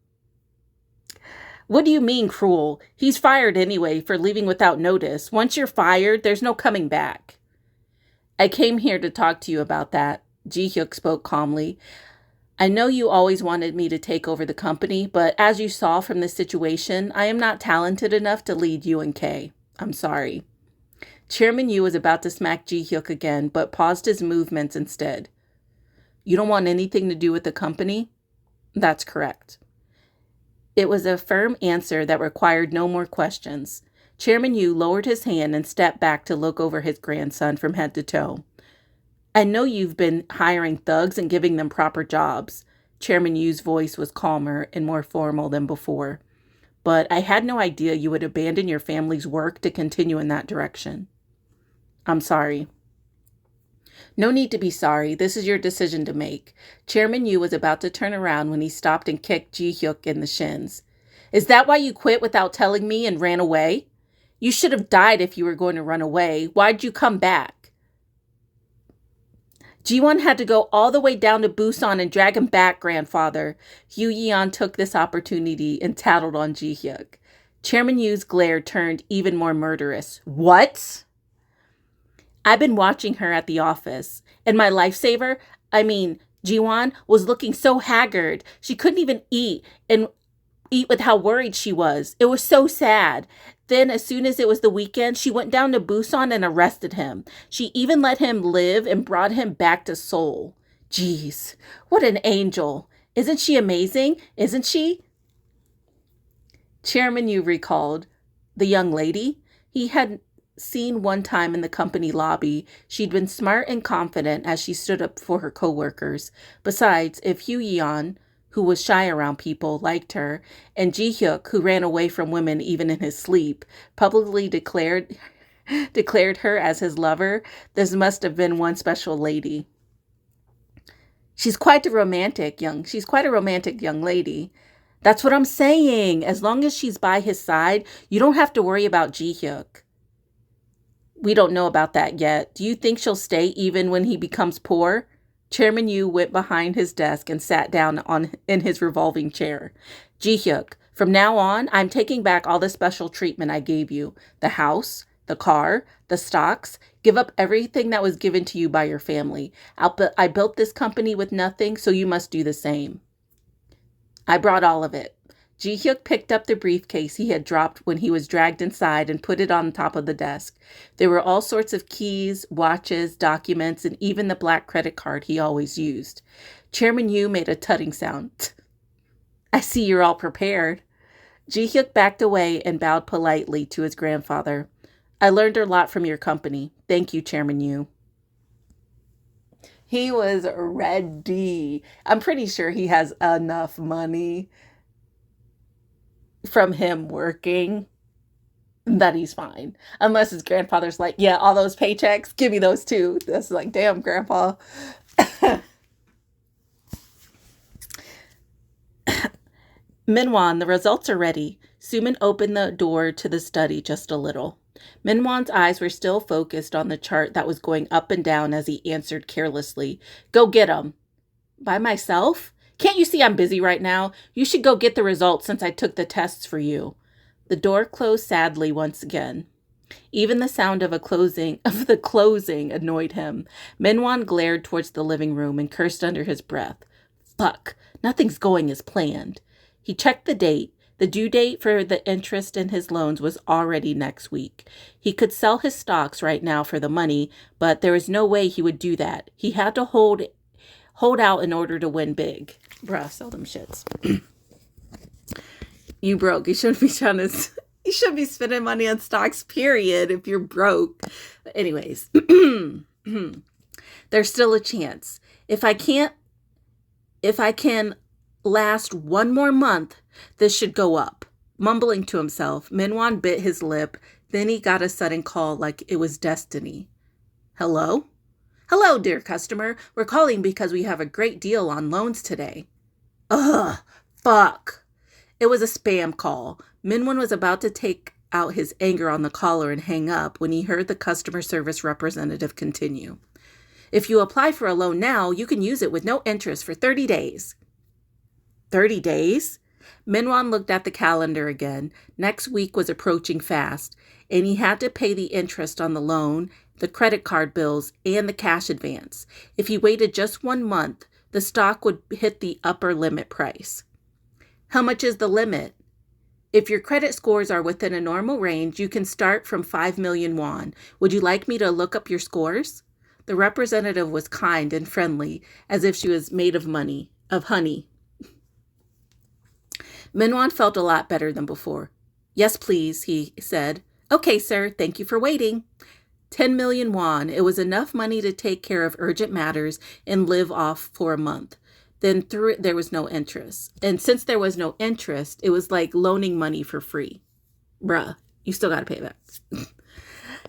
What do you mean cruel? He's fired anyway for leaving without notice. Once you're fired, there's no coming back. I came here to talk to you about that. Ji-hyuk spoke calmly. I know you always wanted me to take over the company, but as you saw from this situation, I am not talented enough to lead UNK. I'm sorry. Chairman Yu was about to smack Ji-hyuk again, but paused his movements instead. You don't want anything to do with the company? That's correct. It was a firm answer that required no more questions. Chairman Yu lowered his hand and stepped back to look over his grandson from head to toe. I know you've been hiring thugs and giving them proper jobs. Chairman Yu's voice was calmer and more formal than before. But I had no idea you would abandon your family's work to continue in that direction. I'm sorry. No need to be sorry. This is your decision to make. Chairman Yu was about to turn around when he stopped and kicked Ji-hyuk in the shins. Is that why you quit without telling me and ran away? You should have died if you were going to run away. Why'd you come back? Ji-won had to go all the way down to Busan and drag him back, grandfather. Hu Yeon took this opportunity and tattled on Ji-hyuk. Chairman Yu's glare turned even more murderous. What? I've been watching her at the office, and my lifesaver, Ji-won, was looking so haggard. She couldn't even eat with how worried she was. It was so sad. Then, as soon as it was the weekend, she went down to Busan and arrested him. She even let him live and brought him back to Seoul. Jeez, what an angel. Isn't she amazing? Isn't she? Chairman Yu recalled the young lady he had seen one time in the company lobby. She'd been smart and confident as she stood up for her coworkers. Besides, if Hu Yeon, who was shy around people, liked her, and Ji-hyuk, who ran away from women even in his sleep, publicly declared her as his lover, this must have been one special lady. She's quite a romantic young lady. That's what I'm saying. As long as she's by his side, you don't have to worry about Ji-hyuk. We don't know about that yet. Do you think she'll stay even when he becomes poor? Chairman Yu went behind his desk and sat down in his revolving chair. Ji-hyuk, from now on, I'm taking back all the special treatment I gave you. The house, the car, the stocks. Give up everything that was given to you by your family. I built this company with nothing, so you must do the same. I brought all of it. Ji-hyuk picked up the briefcase he had dropped when he was dragged inside and put it on top of the desk. There were all sorts of keys, watches, documents, and even the black credit card he always used. Chairman Yu made a tutting sound. I see you're all prepared. Ji-hyuk backed away and bowed politely to his grandfather. I learned a lot from your company. Thank you, Chairman Yu. He was ready. I'm pretty sure he has enough money from him working that he's fine. Unless his grandfather's like, yeah, all those paychecks, give me those too. That's like, damn, grandpa. Minwon, the results are ready. Sumin opened the door to the study just a little. Minwon's eyes were still focused on the chart that was going up and down as he answered carelessly. Go get 'em. By myself? Can't you see I'm busy right now? You should go get the results since I took the tests for you. The door closed sadly once again. Even the sound of the closing annoyed him. Minwon glared towards the living room and cursed under his breath. Fuck, nothing's going as planned. He checked the date. The due date for the interest in his loans was already next week. He could sell his stocks right now for the money, but there was no way he would do that. He had to hold out in order to win big. Bruh, sell them shits. You broke. You shouldn't be spending money on stocks, period, if you're broke. But anyways, there's still a chance. If I can last one more month, this should go up. Mumbling to himself, Minwon bit his lip. Then he got a sudden call like it was destiny. Hello? Hello, dear customer. We're calling because we have a great deal on loans today. Ugh, fuck. It was a spam call. Minwon was about to take out his anger on the caller and hang up when he heard the customer service representative continue. If you apply for a loan now, you can use it with no interest for 30 days. 30 days? Minwon looked at the calendar again. Next week was approaching fast, and he had to pay the interest on the loan, the credit card bills, and the cash advance. If he waited just 1 month, the stock would hit the upper limit price. How much is the limit? If your credit scores are within a normal range, you can start from 5 million won. Would you like me to look up your scores? The representative was kind and friendly, as if she was made of honey. Minwon felt a lot better than before. Yes, please, he said. Okay, sir, thank you for waiting. 10 million won. It was enough money to take care of urgent matters and live off for a month. Then through it, there was no interest. And since there was no interest, it was like loaning money for free. Bruh, you still got to pay back.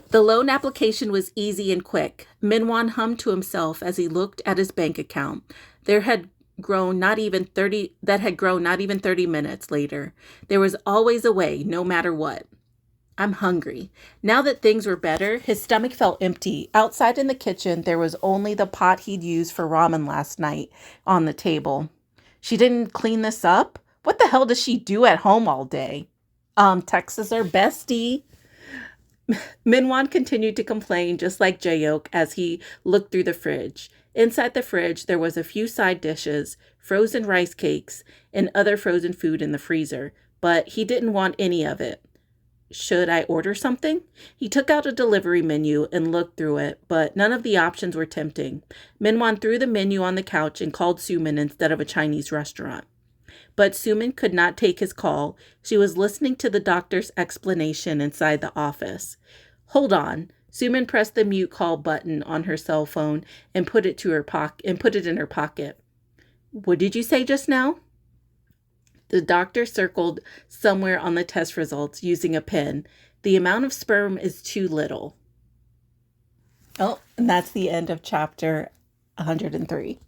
The loan application was easy and quick. Minwon hummed to himself as he looked at his bank account. That had grown not even 30 minutes later. There was always a way, no matter what. I'm hungry. Now that things were better, his stomach felt empty. Outside in the kitchen, there was only the pot he'd used for ramen last night on the table. She didn't clean this up? What the hell does she do at home all day? Texas her bestie. Minwon continued to complain just like Jaehyuk as he looked through the fridge. Inside the fridge, there was a few side dishes, frozen rice cakes, and other frozen food in the freezer, but he didn't want any of it. Should I order something? He took out a delivery menu and looked through it, but none of the options were tempting. Minwon threw the menu on the couch and called Sumin instead of a Chinese restaurant. But Sumin could not take his call. She was listening to the doctor's explanation inside the office. Hold on. Sumin pressed the mute call button on her cell phone and put it in her pocket. What did you say just now? The doctor circled somewhere on the test results using a pen. The amount of sperm is too little. Oh, and that's the end of chapter 103.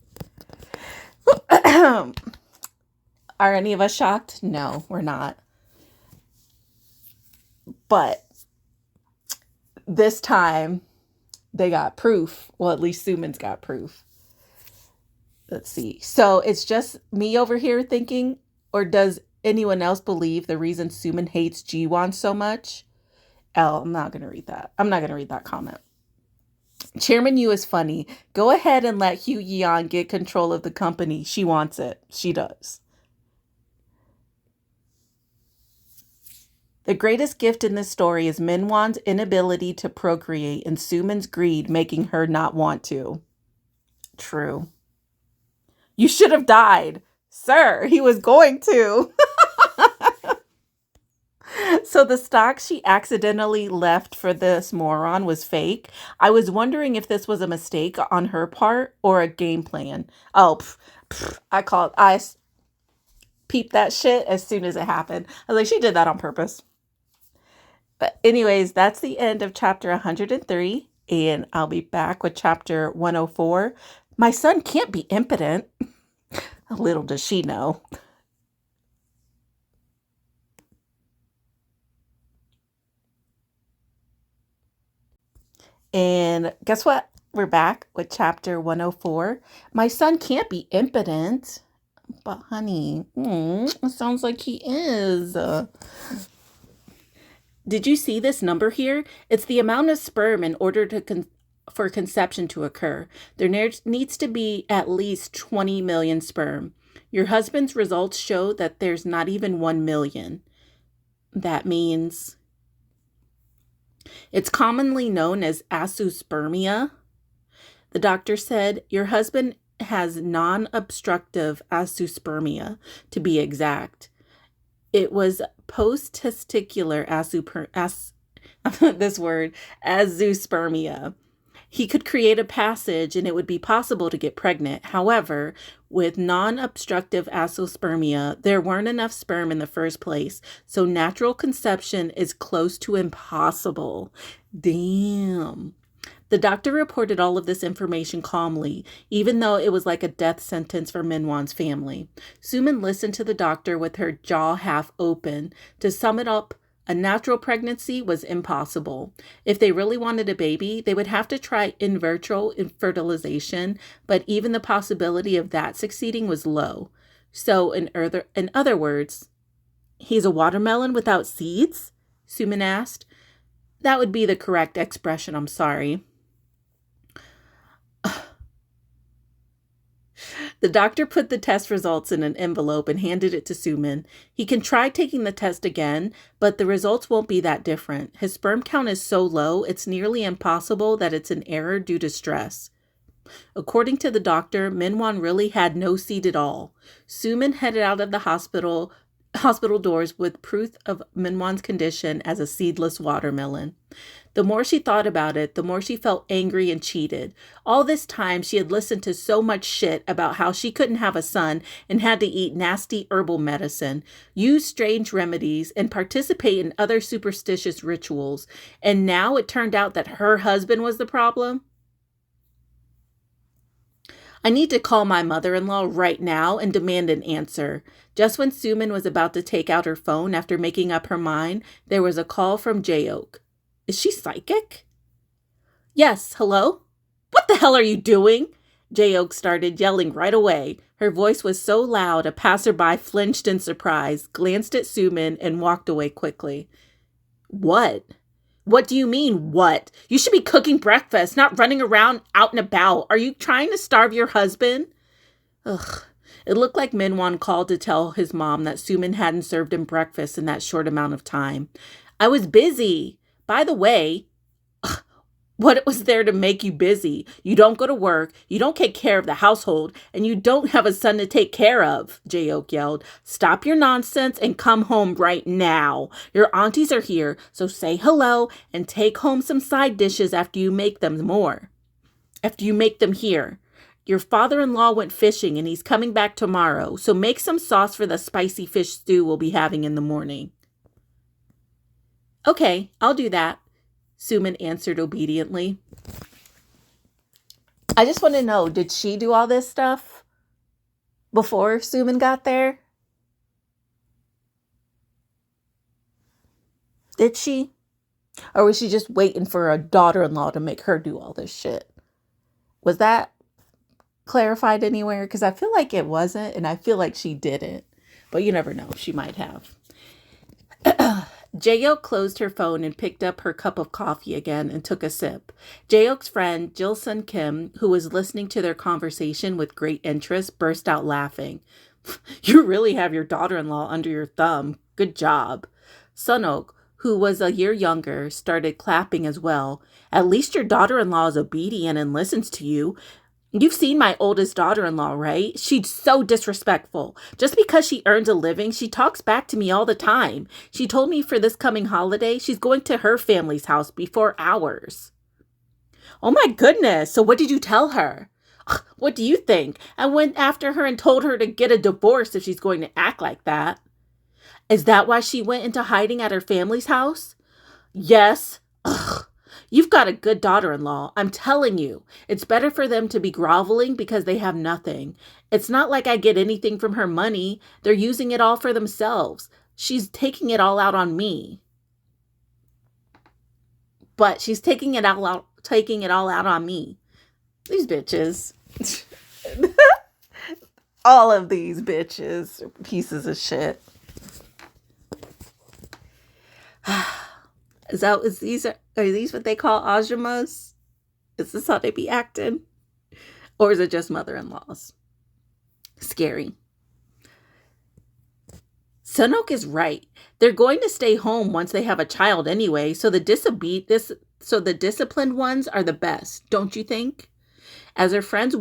Are any of us shocked? No, we're not. But this time they got proof. Well, at least Sumin's got proof. Let's see. So it's just me over here thinking, or does anyone else believe the reason Sumin hates Jiwon so much? Oh, I'm not going to read that. I'm not going to read that comment. Chairman Yu is funny. Go ahead and let Hugh Yeon get control of the company. She wants it. She does. The greatest gift in this story is Minwon's inability to procreate and Sumin's greed making her not want to. True. You should have died. Sir, he was going to. So the stock she accidentally left for this moron was fake. I was wondering if this was a mistake on her part or a game plan. Oh, I peeped that shit as soon as it happened. I was like, she did that on purpose. But anyways, that's the end of chapter 103. And I'll be back with chapter 104. My son can't be impotent. Little does she know. And guess what? We're back with chapter 104. My son can't be impotent. But honey, it sounds like he is. Did you see this number here? It's the amount of sperm in order for conception to occur. There needs to be at least 20 million sperm. Your husband's results show that there's not even 1 million. That means it's commonly known as azoospermia. The doctor said, your husband has non-obstructive azoospermia, to be exact. It was post-testicular azoospermia. He could create a passage and it would be possible to get pregnant. However, with non-obstructive azoospermia, there weren't enough sperm in the first place, so natural conception is close to impossible. Damn. The doctor reported all of this information calmly, even though it was like a death sentence for Minwon's family. Sumin listened to the doctor with her jaw half open. To sum it up, a natural pregnancy was impossible. If they really wanted a baby, they would have to try in vitro fertilization, but even the possibility of that succeeding was low. So, in other words, he's a watermelon without seeds? Sumin asked. That would be the correct expression, I'm sorry. The doctor put the test results in an envelope and handed it to Sumin. He can try taking the test again, but the results won't be that different. His sperm count is so low, it's nearly impossible that it's an error due to stress. According to the doctor, Minwon really had no seed at all. Sumin headed out of the hospital doors with proof of Minwon's condition as a seedless watermelon. The more she thought about it, the more she felt angry and cheated. All this time, she had listened to so much shit about how she couldn't have a son and had to eat nasty herbal medicine, use strange remedies, and participate in other superstitious rituals. And now it turned out that her husband was the problem. I need to call my mother-in-law right now and demand an answer. Just when Sumin was about to take out her phone after making up her mind, there was a call from Jaeok. Is she psychic? Yes, hello? What the hell are you doing? Jaeok started yelling right away. Her voice was so loud, a passerby flinched in surprise, glanced at Sumin, and walked away quickly. What? What do you mean, what? You should be cooking breakfast, not running around out and about. Are you trying to starve your husband? Ugh. It looked like Minwon called to tell his mom that Sumin hadn't served him breakfast in that short amount of time. I was busy. By the way, what was there to make you busy? You don't go to work, you don't take care of the household, and you don't have a son to take care of, Jaeok yelled. Stop your nonsense and come home right now. Your aunties are here, so say hello and take home some side dishes after you make them here. Your father-in-law went fishing and he's coming back tomorrow, so make some sauce for the spicy fish stew we'll be having in the morning. Okay, I'll do that, Sumin answered obediently. I just want to know, did she do all this stuff before Sumin got there? Did she? Or was she just waiting for a daughter-in-law to make her do all this shit? Was that clarified anywhere? Because I feel like it wasn't, and I feel like she didn't. But you never know. She might have. Jaeok closed her phone and picked up her cup of coffee again and took a sip. Jaeok's friend, Jil-sun Kim, who was listening to their conversation with great interest, burst out laughing. You really have your daughter-in-law under your thumb. Good job. Sunok, who was a year younger, started clapping as well. At least your daughter-in-law is obedient and listens to you. You've seen my oldest daughter-in-law, right? She's so disrespectful. Just because she earns a living, she talks back to me all the time. She told me for this coming holiday, she's going to her family's house before ours. Oh my goodness. So what did you tell her? What do you think? I went after her and told her to get a divorce if she's going to act like that. Is that why she went into hiding at her family's house? Yes. Ugh. You've got a good daughter-in-law. I'm telling you, it's better for them to be groveling because they have nothing. It's not like I get anything from her money. They're using it all for themselves. She's taking it all out on me. But she's taking it all out on me. These bitches. All of these bitches are pieces of shit. Are these what they call ajumas? Is this how they be acting? Or is it just mother-in-laws? Scary. Sunok is right. They're going to stay home once they have a child anyway, so the disciplined ones are the best, don't you think? At her friend's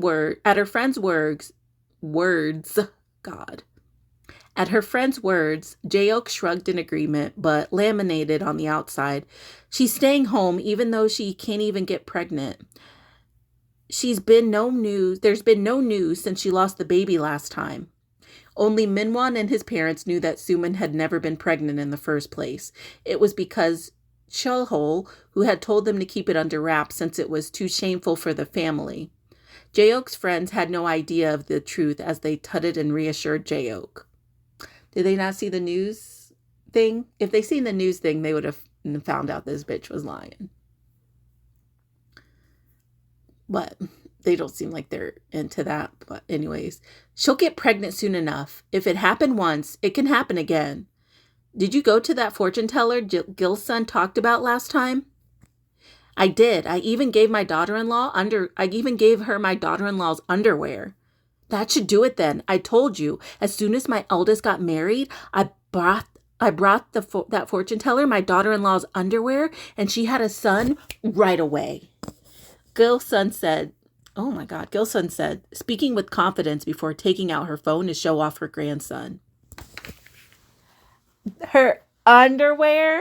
words, Jaeok shrugged in agreement, but laminated on the outside. She's staying home even though she can't even get pregnant. There's been no news since she lost the baby last time. Only Minwon and his parents knew that Sumin had never been pregnant in the first place. It was because Cheolhol, who had told them to keep it under wraps since it was too shameful for the family. Jaeok's friends had no idea of the truth as they tutted and reassured Jaeok. Did they not see the news thing? If they seen the news thing, they would have found out this bitch was lying. But they don't seem like they're into that. But anyways, she'll get pregnant soon enough. If it happened once, it can happen again. Did you go to that fortune teller Gilsun talked about last time? I did. I even gave her my daughter-in-law's underwear. That should do it then. I told you. As soon as my eldest got married, I brought that fortune teller my daughter-in-law's underwear, and she had a son right away. Gilsun said, speaking with confidence before taking out her phone to show off her grandson. Her underwear?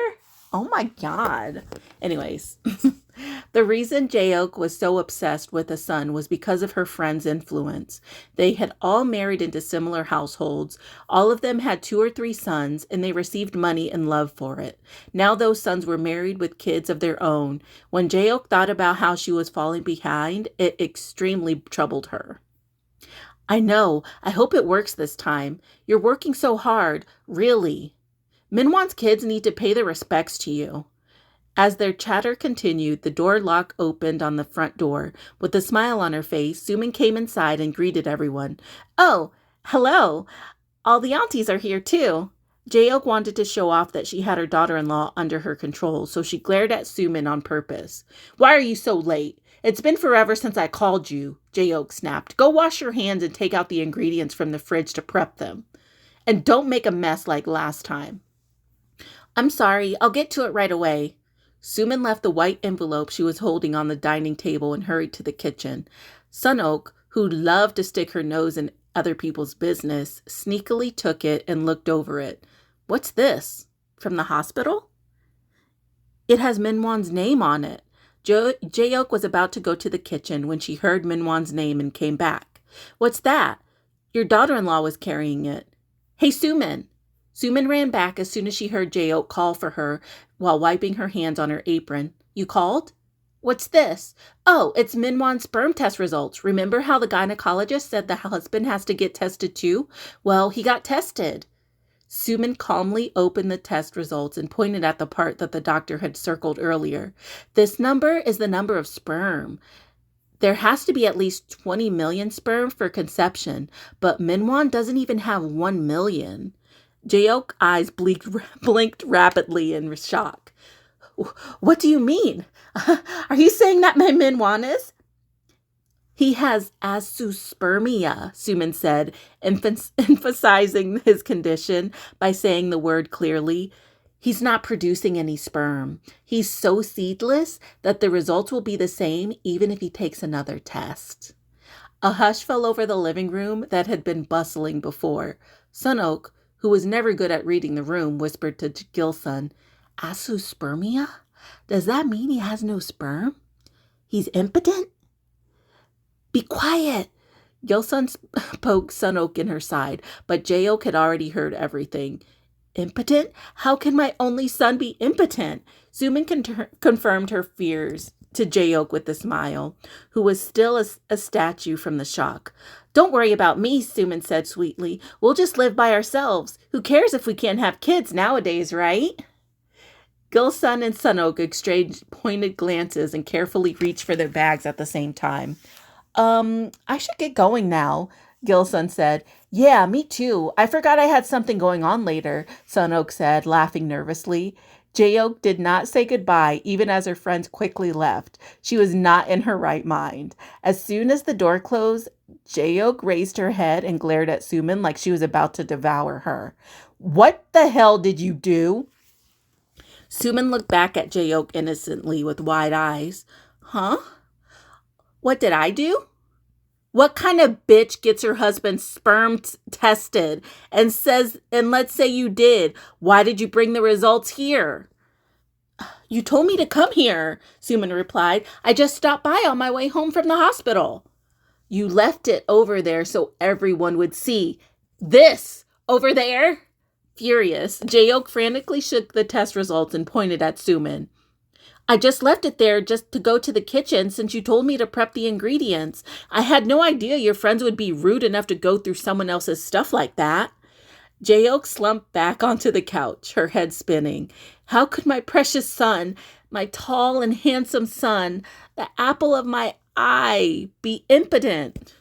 Oh my God. Anyways, the reason Jaeok was so obsessed with a son was because of her friend's influence. They had all married into similar households. All of them had 2 or 3 sons, and they received money and love for it. Now those sons were married with kids of their own. When Jaeok thought about how she was falling behind, it extremely troubled her. I know. I hope it works this time. You're working so hard. Really. Minwon's kids need to pay their respects to you. As their chatter continued, the door lock opened on the front door. With a smile on her face, Sumin came inside and greeted everyone. Oh, hello. All the aunties are here too. Jaeok wanted to show off that she had her daughter-in-law under her control, so she glared at Sumin on purpose. Why are you so late? It's been forever since I called you, Jaeok snapped. Go wash your hands and take out the ingredients from the fridge to prep them. And don't make a mess like last time. I'm sorry, I'll get to it right away. Sumin left the white envelope she was holding on the dining table and hurried to the kitchen. Sunok, who loved to stick her nose in other people's business, sneakily took it and looked over it. What's this? From the hospital? It has Minwon's name on it. Jaeok was about to go to the kitchen when she heard Minwon's name and came back. What's that? Your daughter-in-law was carrying it. Hey, Sumin. Sumin ran back as soon as she heard Jaeok call for her while wiping her hands on her apron. You called? What's this? Oh, it's Minwon's sperm test results. Remember how the gynecologist said the husband has to get tested too? Well, he got tested. Sumin calmly opened the test results and pointed at the part that the doctor had circled earlier. This number is the number of sperm. There has to be at least 20 million sperm for conception, but Minwon doesn't even have 1 million. Jaeok's eyes blinked rapidly in shock. What do you mean? Are you saying that my Minwon is? He has azoospermia, Sumin said, emphasizing his condition by saying the word clearly. He's not producing any sperm. He's so seedless that the results will be the same even if he takes another test. A hush fell over the living room that had been bustling before. Sunok, who was never good at reading the room, whispered to Gilsun, Azoospermia? Does that mean he has no sperm? He's impotent? Be quiet! Gilsun poked Sunok in her side, but Jaeok had already heard everything. Impotent? How can my only son be impotent? Sumin confirmed her fears to Jaeok with a smile, who was still a statue from the shock. Don't worry about me, Sumin said sweetly. We'll just live by ourselves. Who cares if we can't have kids nowadays, right? Gilsun and Sunok exchanged pointed glances and carefully reached for their bags at the same time. I should get going now, Gilsun said. Yeah, me too. I forgot I had something going on later, Sunok said, laughing nervously. Jaeok did not say goodbye, even as her friends quickly left. She was not in her right mind. As soon as the door closed, Jaeok raised her head and glared at Sumin like she was about to devour her. What the hell did you do? Sumin looked back at Jaeok innocently with wide eyes. Huh? What did I do? What kind of bitch gets her husband's sperm tested and let's say you did. Why did you bring the results here? You told me to come here, Suman replied. I just stopped by on my way home from the hospital. You left it over there so everyone would see. This over there? Furious, Jaeok frantically shook the test results and pointed at Suman. I just left it there just to go to the kitchen since you told me to prep the ingredients. I had no idea your friends would be rude enough to go through someone else's stuff like that. Jaeok slumped back onto the couch, her head spinning. How could my precious son, my tall and handsome son, the apple of my eye, be impotent?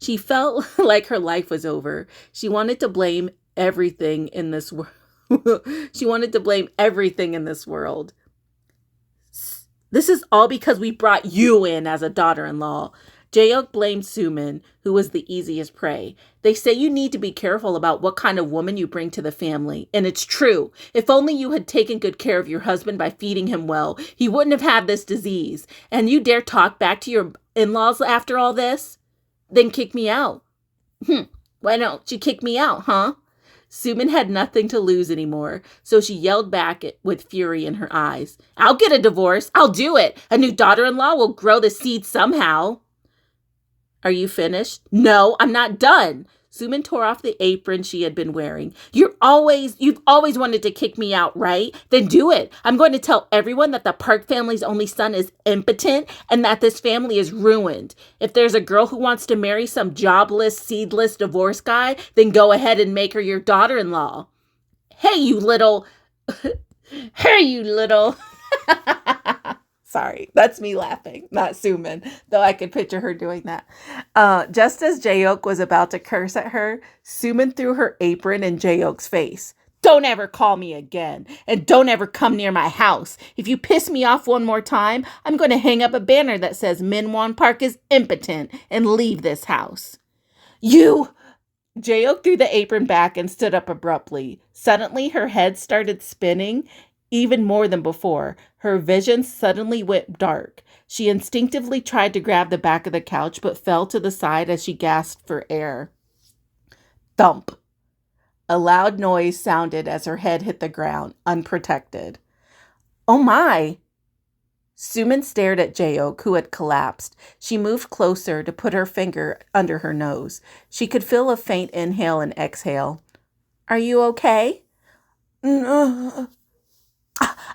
She felt like her life was over. She wanted to blame everything in this world. She wanted to blame everything in this world. This is all because we brought you in as a daughter-in-law. Jaeok blamed Suman, who was the easiest prey. They say you need to be careful about what kind of woman you bring to the family. And it's true. If only you had taken good care of your husband by feeding him well, he wouldn't have had this disease. And you dare talk back to your in-laws after all this? Then kick me out. Why don't you kick me out, huh? Suman had nothing to lose anymore, so she yelled back with fury in her eyes. I'll get a divorce. I'll do it. A new daughter-in-law will grow the seed somehow. Are you finished? No, I'm not done. Suman tore off the apron she had been wearing. You've always wanted to kick me out, right? Then do it. I'm going to tell everyone that the Park family's only son is impotent and that this family is ruined. If there's a girl who wants to marry some jobless, seedless divorce guy, then go ahead and make her your daughter-in-law. Hey, you little... Hey, you little... Sorry, that's me laughing, not Suman, though I could picture her doing that. Just as Jaeok was about to curse at her, Suman threw her apron in Jaeok's face. Don't ever call me again, and don't ever come near my house. If you piss me off one more time, I'm going to hang up a banner that says Minwon Park is impotent and leave this house. You... Jaeok threw the apron back and stood up abruptly. Suddenly, her head started spinning. Even more than before, her vision suddenly went dark. She instinctively tried to grab the back of the couch, but fell to the side as she gasped for air. Thump! A loud noise sounded as her head hit the ground, unprotected. Oh my! Suman stared at Jaeok, who had collapsed. She moved closer to put her finger under her nose. She could feel a faint inhale and exhale. Are you okay?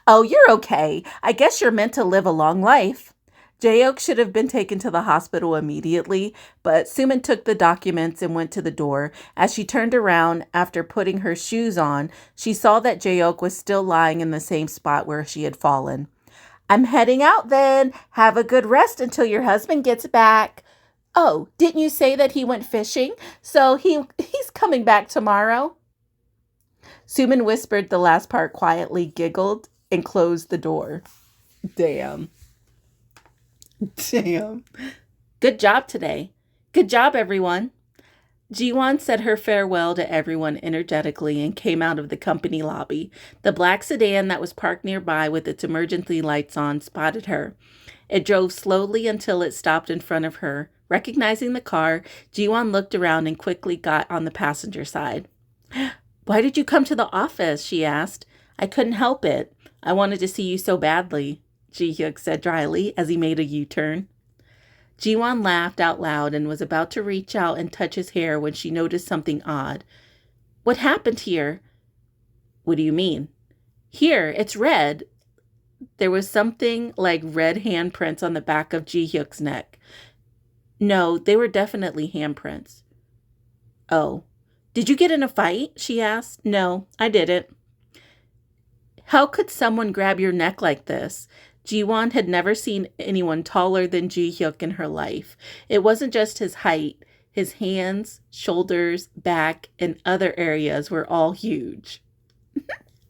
Oh, you're okay. I guess you're meant to live a long life. Jaeok should have been taken to the hospital immediately, but Suman took the documents and went to the door. As she turned around after putting her shoes on, she saw that Jaeok was still lying in the same spot where she had fallen. I'm heading out then. Have a good rest until your husband gets back. Oh, didn't you say that he went fishing? So he's coming back tomorrow? Suman whispered the last part quietly, giggled, and closed the door. Damn. Good job today. Good job, everyone. Jiwon said her farewell to everyone energetically and came out of the company lobby. The black sedan that was parked nearby with its emergency lights on spotted her. It drove slowly until it stopped in front of her. Recognizing the car, Jiwon looked around and quickly got on the passenger side. Why did you come to the office? She asked. I couldn't help it. I wanted to see you so badly, Ji-hyuk said dryly as he made a U-turn. Jiwon laughed out loud and was about to reach out and touch his hair when she noticed something odd. What happened here? What do you mean? Here, it's red. There was something like red handprints on the back of Ji-hyuk's neck. No, they were definitely handprints. Oh. Did you get in a fight? She asked. No, I didn't. How could someone grab your neck like this? Jiwon had never seen anyone taller than Ji-hyuk in her life. It wasn't just his height. His hands, shoulders, back, and other areas were all huge.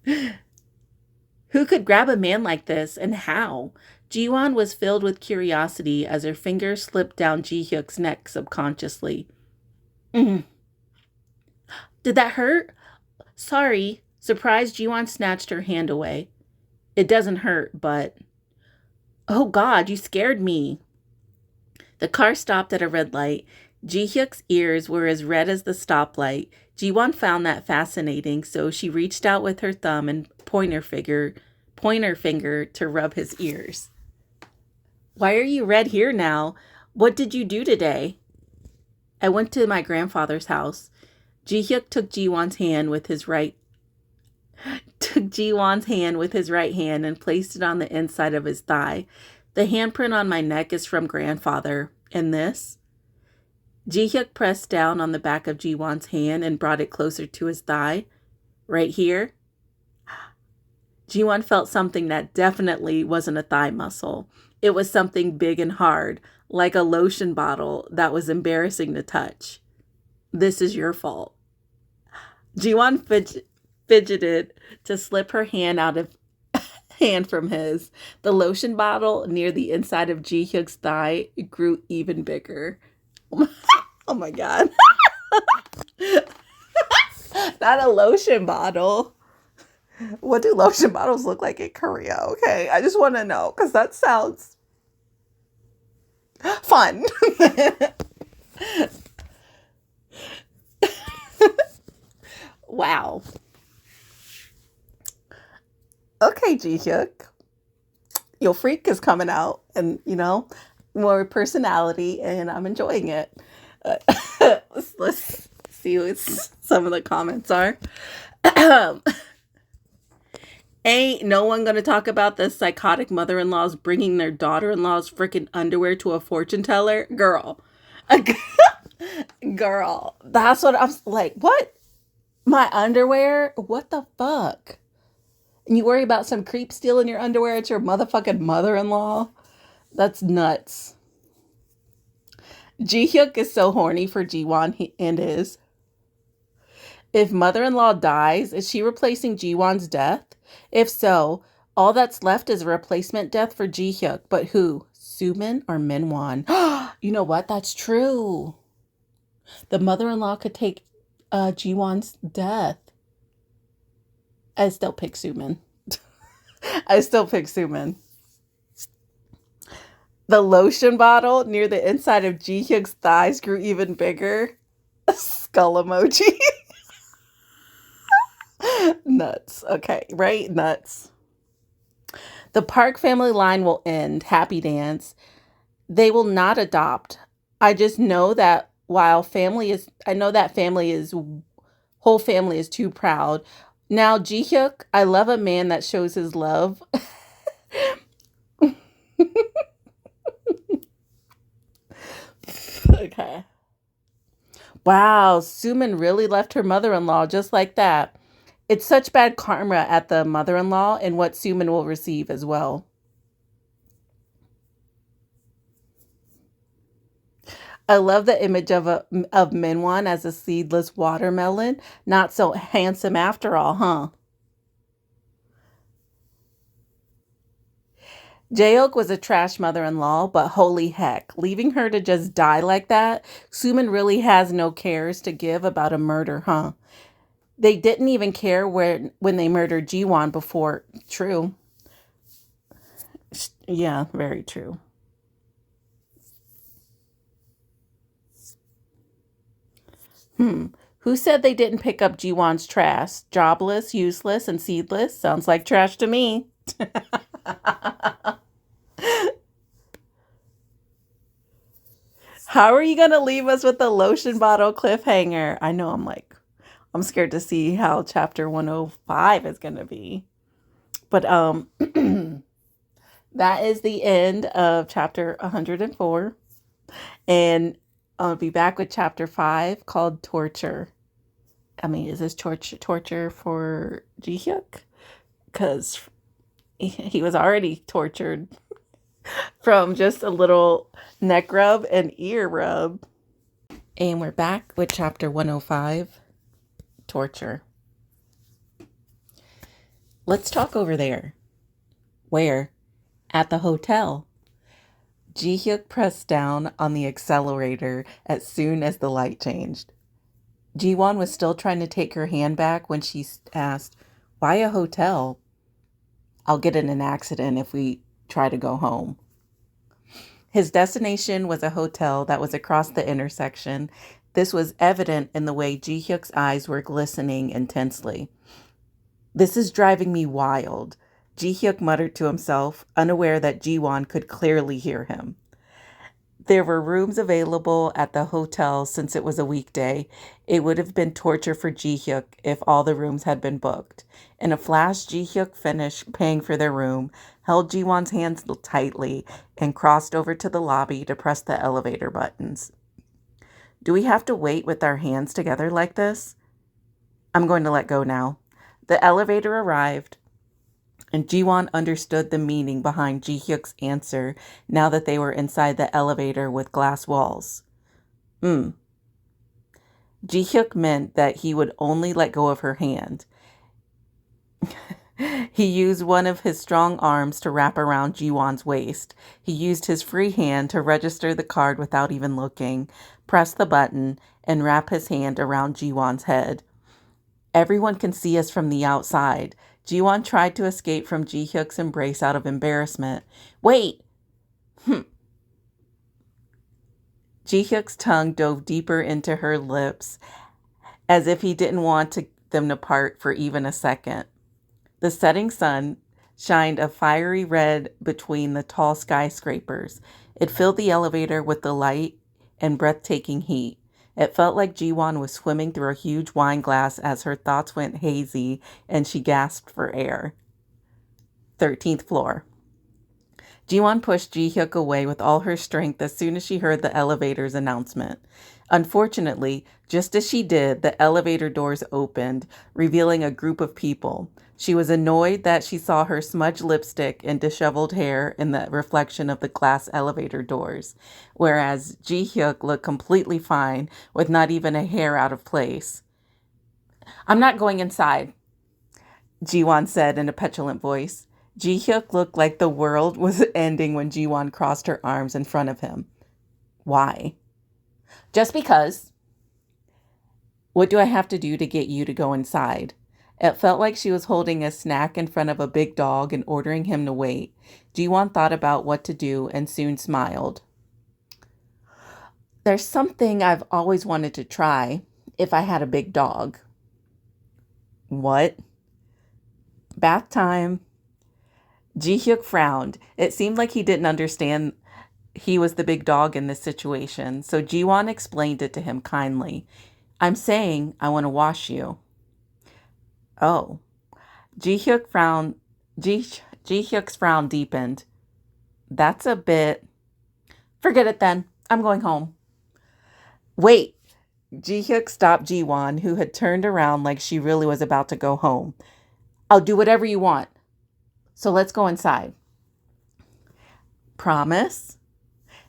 Who could grab a man like this, and how? Jiwon was filled with curiosity as her fingers slipped down Ji-hyuk's neck subconsciously. Did that hurt? Sorry. Surprised, Jiwon snatched her hand away. It doesn't hurt, but... Oh God, you scared me. The car stopped at a red light. Ji-hyuk's ears were as red as the stoplight. Jiwon found that fascinating, so she reached out with her thumb and pointer finger pointer finger to rub his ears. Why are you red here now? What did you do today? I went to my grandfather's house. Ji-hyuk took Ji-won's hand with his right hand and placed it on the inside of his thigh. The handprint on my neck is from grandfather. And this? Ji-hyuk pressed down on the back of Ji-won's hand and brought it closer to his thigh. Right here? Ji-won felt something that definitely wasn't a thigh muscle. It was something big and hard, like a lotion bottle that was embarrassing to touch. This is your fault. Ji-won fidgeted to slip her hand from his. The lotion bottle near the inside of Ji-hyuk's thigh grew even bigger. Oh my God. Not a lotion bottle. What do lotion bottles look like in Korea? Okay, I just want to know because that sounds fun. Wow. Okay, Ji-hyuk. Your freak is coming out and, more personality, and I'm enjoying it. Let's see what some of the comments are. Ain't no one going to talk about the psychotic mother-in-laws bringing their daughter-in-law's freaking underwear to a fortune teller? Girl. Girl. That's what I'm like. What? My underwear? What the fuck? And you worry about some creep stealing your underwear at your motherfucking mother-in-law? That's nuts. Ji-hyuk is so horny for Ji-won and is. If mother-in-law dies, is she replacing Ji-won's death? If so, all that's left is a replacement death for Ji-hyuk. But who? Sumin or Minwon? You know what? That's true. The mother-in-law could take Ji-won's death. I still pick Sumin. The lotion bottle near the inside of Ji-hyuk's thighs grew even bigger. Skull emoji. Nuts. Okay, right? Nuts. The Park family line will end. Happy dance. They will not adopt. I just know that whole family is too proud. Now, Ji-hyuk, I love a man that shows his love. Okay. Wow, Sumin really left her mother-in-law just like that. It's such bad karma at the mother-in-law and what Sumin will receive as well. I love the image of Minwon as a seedless watermelon. Not so handsome after all, huh? Jaeok was a trash mother-in-law, but holy heck, leaving her to just die like that, Sumin really has no cares to give about a murder, huh? They didn't even care when they murdered Ji-won before. True. Yeah, very true. Who said they didn't pick up Ji-won's trash? Jobless, useless, and seedless? Sounds like trash to me. How are you going to leave us with the lotion bottle cliffhanger? I know I'm scared to see how chapter 105 is going to be. But that is the end of chapter 104. And I'll be back with chapter 5 called Torture. I mean, is this torture for Ji-hyuk? Because he was already tortured from just a little neck rub and ear rub. And we're back with chapter 105, Torture. Let's talk over there. Where? At the hotel. Ji-hyuk pressed down on the accelerator as soon as the light changed. Ji-won was still trying to take her hand back when she asked, "Why a hotel?" "I'll get in an accident if we try to go home." His destination was a hotel that was across the intersection. This was evident in the way Ji-hyuk's eyes were glistening intensely. "This is driving me wild." Ji-hyuk muttered to himself, unaware that Ji-won could clearly hear him. There were rooms available at the hotel since it was a weekday. It would have been torture for Ji-hyuk if all the rooms had been booked. In a flash, Ji-hyuk finished paying for their room, held Ji-won's hands tightly, and crossed over to the lobby to press the elevator buttons. Do we have to wait with our hands together like this? I'm going to let go now. The elevator arrived, and Ji-won understood the meaning behind Ji-hyuk's answer now that they were inside the elevator with glass walls. Ji-hyuk meant that he would only let go of her hand. He used one of his strong arms to wrap around Ji-won's waist. He used his free hand to register the card without even looking, press the button, and wrap his hand around Ji-won's head. Everyone can see us from the outside. Ji-won tried to escape from Ji-hyuk's embrace out of embarrassment. Wait! Ji-hyuk's tongue dove deeper into her lips as if he didn't want them to part for even a second. The setting sun shined a fiery red between the tall skyscrapers. It filled the elevator with the light and breathtaking heat. It felt like Ji-won was swimming through a huge wine glass as her thoughts went hazy and she gasped for air. 13th floor. Ji-won pushed Ji-hyuk away with all her strength as soon as she heard the elevator's announcement. Unfortunately, just as she did, the elevator doors opened, revealing a group of people. She was annoyed that she saw her smudged lipstick and disheveled hair in the reflection of the glass elevator doors, whereas Ji-hyuk looked completely fine with not even a hair out of place. I'm not going inside, Ji-won said in a petulant voice. Ji-hyuk looked like the world was ending when Ji-won crossed her arms in front of him. Why? Just because. What do I have to do to get you to go inside? It felt like she was holding a snack in front of a big dog and ordering him to wait. Ji-won thought about what to do and soon smiled. There's something I've always wanted to try if I had a big dog. What? Bath time. Ji-hyuk frowned. It seemed like he didn't understand he was the big dog in this situation, so Ji-won explained it to him kindly. I'm saying I want to wash you. Oh. Ji-hyuk's frown deepened. That's a bit... Forget it then. I'm going home. Wait. Ji-hyuk stopped Ji-won, who had turned around like she really was about to go home. I'll do whatever you want. So let's go inside. Promise?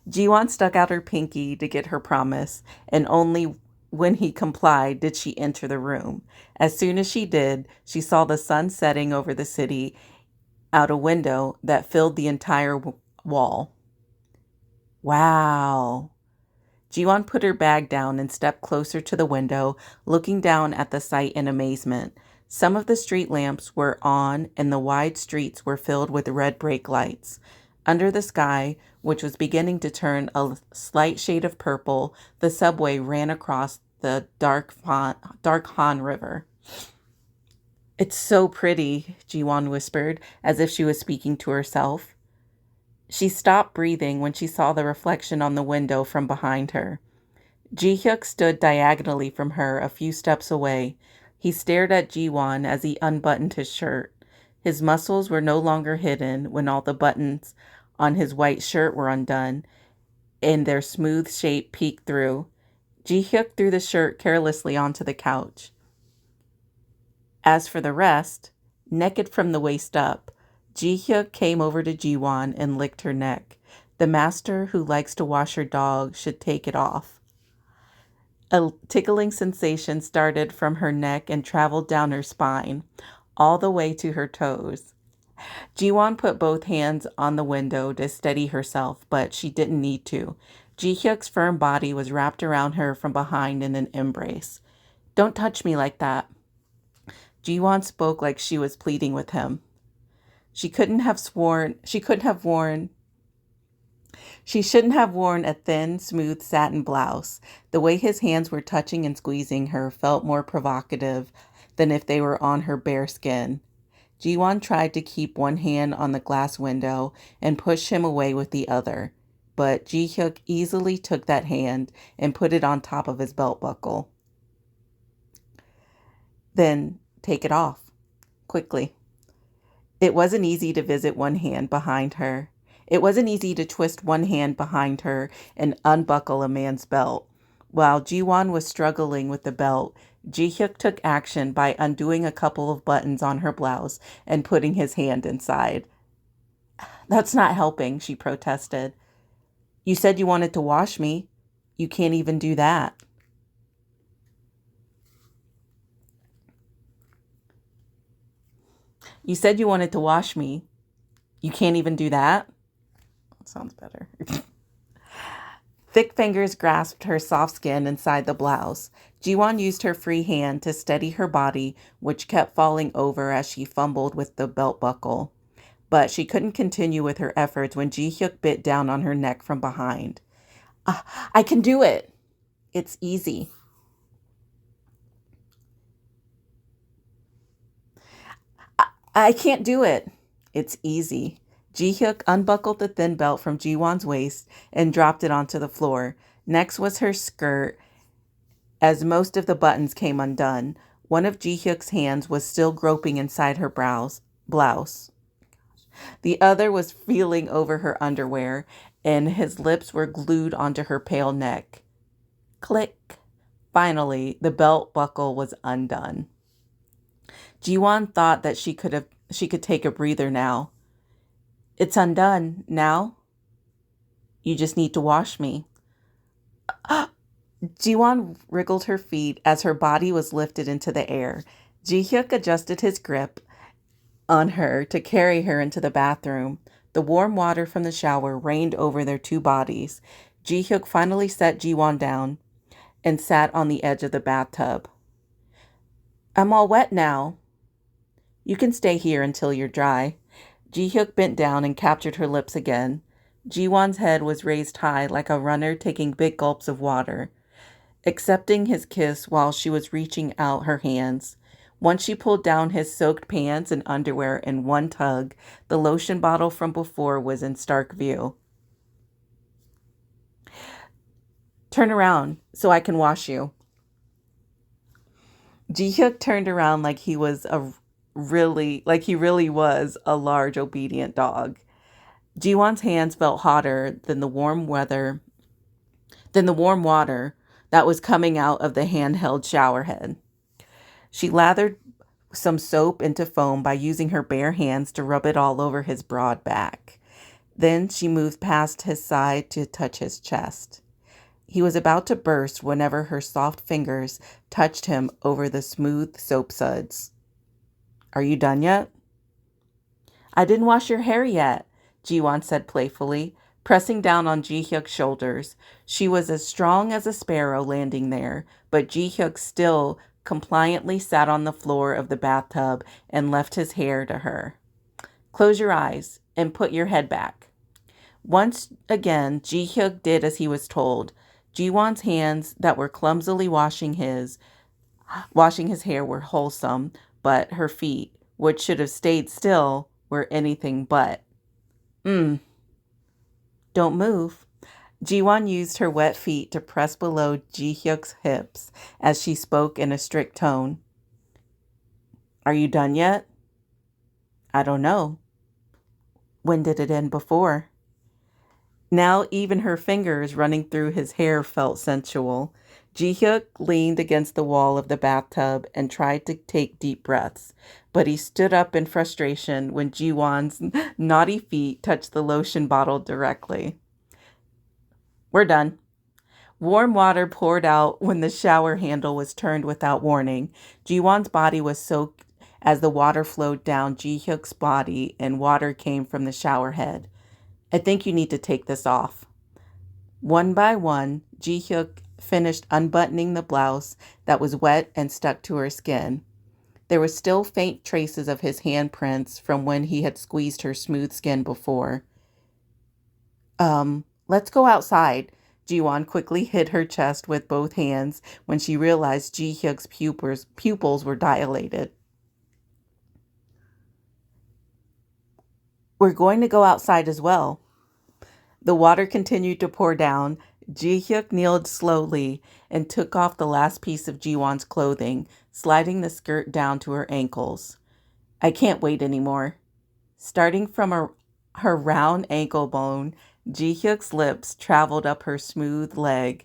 Ji-won stuck out her pinky to get her promise, and only when he complied did she enter the room. As soon as she did, she saw the sun setting over the city out a window that filled the entire wall. Wow. Ji-won put her bag down and stepped closer to the window, looking down at the sight in amazement. Some of the street lamps were on, and the wide streets were filled with red brake lights. Under the sky, which was beginning to turn a slight shade of purple, the subway ran across the dark Han River. It's so pretty, Ji-won whispered, as if she was speaking to herself. She stopped breathing when she saw the reflection on the window from behind her. Ji-hyuk stood diagonally from her a few steps away. He stared at Ji-won as he unbuttoned his shirt. His muscles were no longer hidden when all the buttons on his white shirt were undone and their smooth shape peeked through. Ji-hyuk threw the shirt carelessly onto the couch. As for the rest, naked from the waist up, Ji-hyuk came over to Ji-won and licked her neck. The master who likes to wash her dog should take it off. A tickling sensation started from her neck and traveled down her spine, all the way to her toes. Ji-won put both hands on the window to steady herself, but she didn't need to. Ji-hyuk's firm body was wrapped around her from behind in an embrace. Don't touch me like that. Ji-won spoke like she was pleading with him. She shouldn't have worn a thin, smooth satin blouse. The way his hands were touching and squeezing her felt more provocative than if they were on her bare skin. Jiwon tried to keep one hand on the glass window and push him away with the other, but Ji-hyuk easily took that hand and put it on top of his belt buckle. Then take it off, quickly. It wasn't easy to visit one hand behind her. It wasn't easy to twist one hand behind her and unbuckle a man's belt. While Jiwon was struggling with the belt, Ji-hyuk took action by undoing a couple of buttons on her blouse and putting his hand inside. "That's not helping," she protested. "You said you wanted to wash me. You can't even do that." "You said you wanted to wash me. You can't even do that?" That sounds better. Thick fingers grasped her soft skin inside the blouse. Jiwon used her free hand to steady her body, which kept falling over as she fumbled with the belt buckle. But she couldn't continue with her efforts when Ji-hyuk bit down on her neck from behind. I can do it. It's easy." I can't do it. It's easy." Ji-hyuk unbuckled the thin belt from Jiwon's waist and dropped it onto the floor. Next was her skirt, as most of the buttons came undone. One of Ji-hyuk's hands was still groping inside her blouse. The other was feeling over her underwear, and his lips were glued onto her pale neck. Click. Finally, the belt buckle was undone. Jiwon thought that she could take a breather now. "It's undone now. You just need to wash me." Jiwon wriggled her feet as her body was lifted into the air. Ji-hyuk adjusted his grip on her to carry her into the bathroom. The warm water from the shower rained over their two bodies. Ji-hyuk finally set Jiwon down and sat on the edge of the bathtub. "I'm all wet now. You can stay here until you're dry." Ji-hyuk bent down and captured her lips again. Jiwon's head was raised high like a runner taking big gulps of water, accepting his kiss while she was reaching out her hands. Once she pulled down his soaked pants and underwear in one tug, the lotion bottle from before was in stark view. "Turn around so I can wash you." Ji-hyuk turned around like he really was a large obedient dog. Jiwon's hands felt hotter than the warm water that was coming out of the handheld shower head. She lathered some soap into foam by using her bare hands to rub it all over his broad back. Then she moved past his side to touch his chest. He was about to burst whenever her soft fingers touched him over the smooth soap suds. "Are you done yet?" "I didn't wash your hair yet," Jiwon said playfully, pressing down on Ji-hyuk's shoulders. She was as strong as a sparrow landing there, but Ji-hyuk still compliantly sat on the floor of the bathtub and left his hair to her. "Close your eyes and put your head back." Once again, Ji-hyuk did as he was told. Jiwon's hands that were clumsily washing his hair were wholesome, but her feet, which should have stayed still, were anything but. Don't move." Jiwon used her wet feet to press below Ji-hyuk's hips as she spoke in a strict tone. "Are you done yet?" "I don't know." "When did it end before?" Now even her fingers running through his hair felt sensual. Ji-hyuk leaned against the wall of the bathtub and tried to take deep breaths, but he stood up in frustration when Jiwon's naughty feet touched the lotion bottle directly. "We're done." Warm water poured out when the shower handle was turned without warning. Jiwon's body was soaked as the water flowed down Ji-hyuk's body and water came from the shower head. "I think you need to take this off." One by one, Ji-hyuk finished unbuttoning the blouse that was wet and stuck to her skin. There were still faint traces of his handprints from when he had squeezed her smooth skin before. Let's go outside." Jiwon quickly hid her chest with both hands when she realized Ji-hyuk's pupils were dilated. We're going to go outside as well. The water continued to pour down. Ji-hyuk kneeled slowly and took off the last piece of Ji-won's clothing, sliding the skirt down to her ankles. I can't wait anymore. Starting from her round ankle bone, Ji-hyuk's lips traveled up her smooth leg.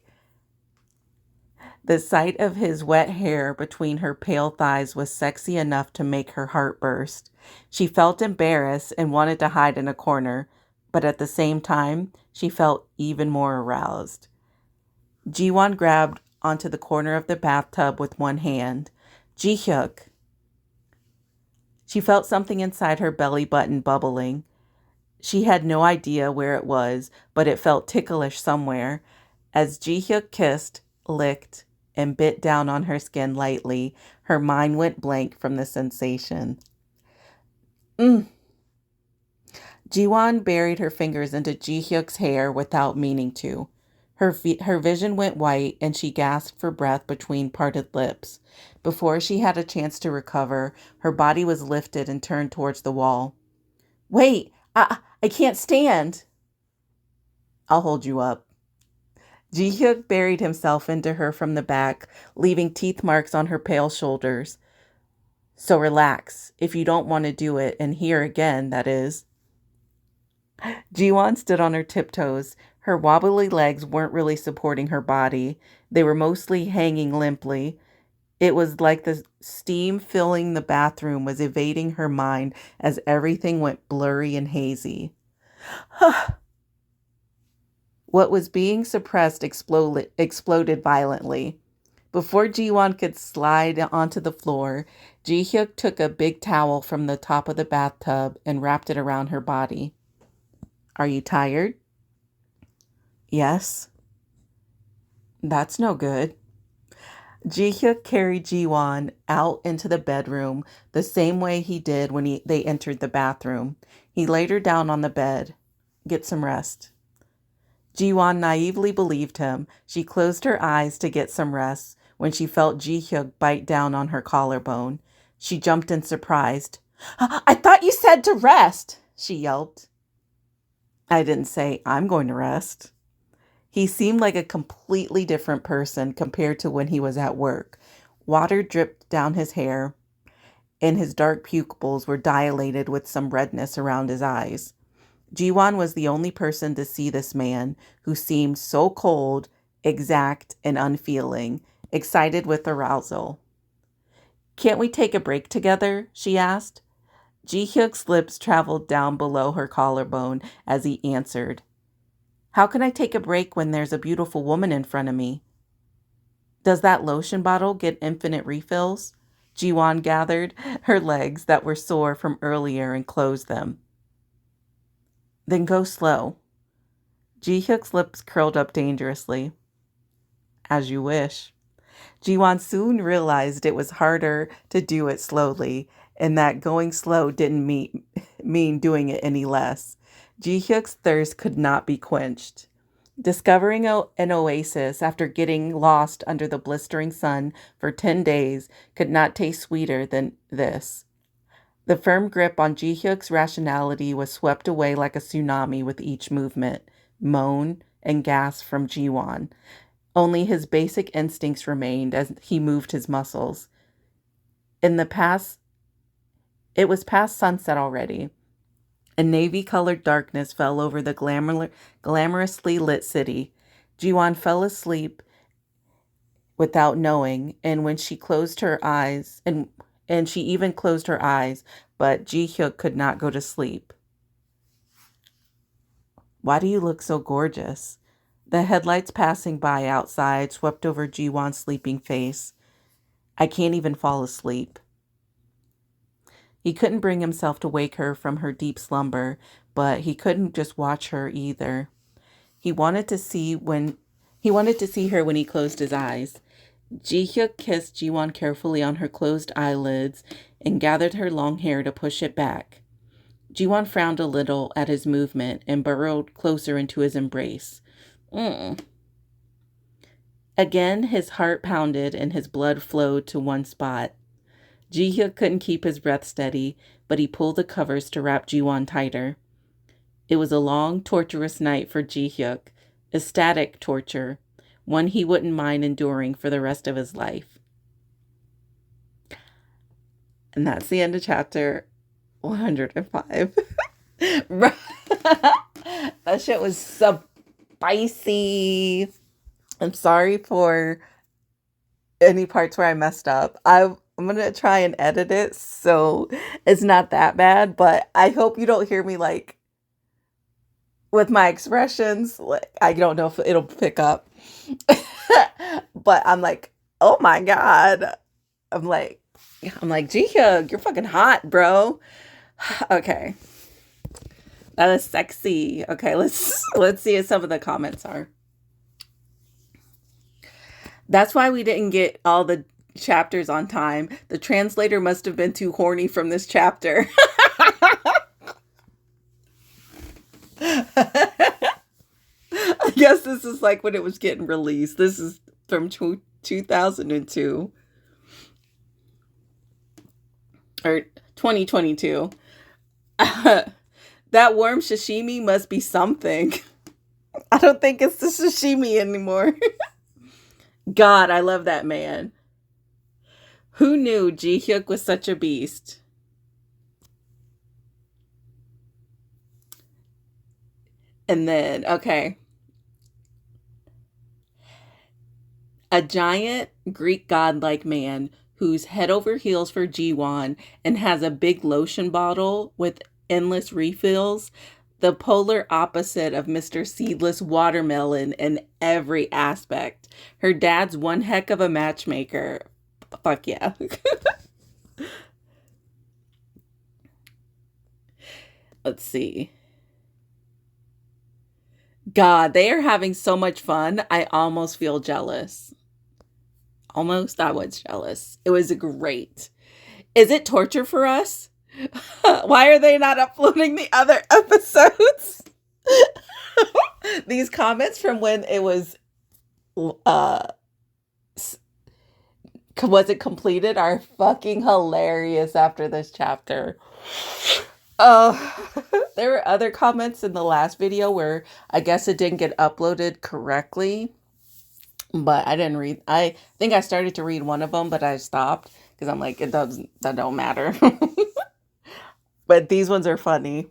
The sight of his wet hair between her pale thighs was sexy enough to make her heart burst. She felt embarrassed and wanted to hide in a corner, but at the same time, she felt even more aroused. Ji-won grabbed onto the corner of the bathtub with one hand. Ji-hyuk. She felt something inside her belly button bubbling. She had no idea where it was, but it felt ticklish somewhere. As Ji-hyuk kissed, licked, and bit down on her skin lightly, her mind went blank from the sensation. Ji-won buried her fingers into Ji-hyuk's hair without meaning to. Her vision went white and she gasped for breath between parted lips. Before she had a chance to recover, her body was lifted and turned towards the wall. Wait, I can't stand. I'll hold you up. Ji-hyuk buried himself into her from the back, leaving teeth marks on her pale shoulders. So relax, if you don't want to do it, and here again, that is. Ji-won stood on her tiptoes. Her wobbly legs weren't really supporting her body. They were mostly hanging limply. It was like the steam filling the bathroom was evading her mind as everything went blurry and hazy. What was being suppressed exploded violently. Before Ji-won could slide onto the floor, Ji-hyuk took a big towel from the top of the bathtub and wrapped it around her body. Are you tired? Yes. That's no good. Ji-hyuk carried Ji-won out into the bedroom the same way he did when they entered the bathroom. He laid her down on the bed. Get some rest. Ji-won naively believed him. She closed her eyes to get some rest when she felt Ji-hyuk bite down on her collarbone. She jumped in surprise. I thought you said to rest, she yelped. I didn't say I'm going to rest. He seemed like a completely different person compared to when he was at work. Water dripped down his hair, and his dark pupils were dilated with some redness around his eyes. Ji-won was the only person to see this man, who seemed so cold, exact, and unfeeling, excited with arousal. Can't we take a break together? She asked. Ji-hyuk's lips traveled down below her collarbone as he answered. How can I take a break when there's a beautiful woman in front of me? Does that lotion bottle get infinite refills? Ji-won gathered her legs that were sore from earlier and closed them. Then go slow. Ji-hyuk's lips curled up dangerously. As you wish. Ji-won soon realized it was harder to do it slowly, and that going slow didn't mean doing it any less. Ji-hyuk's thirst could not be quenched. Discovering an oasis after getting lost under the blistering sun for 10 days could not taste sweeter than this. The firm grip on Ji-hyuk's rationality was swept away like a tsunami with each movement, moan, and gasp from Ji-won. Only his basic instincts remained as he moved his muscles. It was past sunset already. A navy-colored darkness fell over the glamorously lit city. Ji-won fell asleep without knowing, and when she closed her eyes, and she even closed her eyes, but Ji-hyuk could not go to sleep. Why do you look so gorgeous? The headlights passing by outside swept over Ji-won's sleeping face. I can't even fall asleep. He couldn't bring himself to wake her from her deep slumber, but he couldn't just watch her either. He wanted to see her when he closed his eyes. Ji-hyuk kissed Ji-won carefully on her closed eyelids and gathered her long hair to push it back. Ji-won frowned a little at his movement and burrowed closer into his embrace. Again, his heart pounded and his blood flowed to one spot. Ji-hyuk couldn't keep his breath steady, but he pulled the covers to wrap Ji-won tighter. It was a long, torturous night for Ji-hyuk, ecstatic torture, one he wouldn't mind enduring for the rest of his life. And that's the end of chapter 105. That shit was spicy. I'm sorry for any parts where I messed up. I'm going to try and edit it so it's not that bad, but I hope you don't hear me like with my expressions. Like, I don't know if it'll pick up. But I'm like, oh my God. I'm like, Ji-hyuk, you're fucking hot, bro. Okay. That is sexy. Okay, let's see what some of the comments are. That's why we didn't get all the chapters on time. The translator must have been too horny from this chapter. I guess this is like when it was getting released. This is from 2002. Or 2022. That warm sashimi must be something. I don't think it's the sashimi anymore. God, I love that man. Who knew Ji-hyuk was such a beast? And then, okay. A giant Greek godlike man who's head over heels for Jiwon and has a big lotion bottle with endless refills. The polar opposite of Mr. Seedless Watermelon in every aspect. Her dad's one heck of a matchmaker. Fuck yeah. Let's see. God, they are having so much fun. I almost feel jealous. Almost, I was jealous. It was great. Is it torture for us? Why are they not uploading the other episodes? These comments from when it was it completed are fucking hilarious after this chapter. There were other comments in the last video where I guess it didn't get uploaded correctly. But I didn't read. I think I started to read one of them, but I stopped because I'm like, that don't matter. But these ones are funny.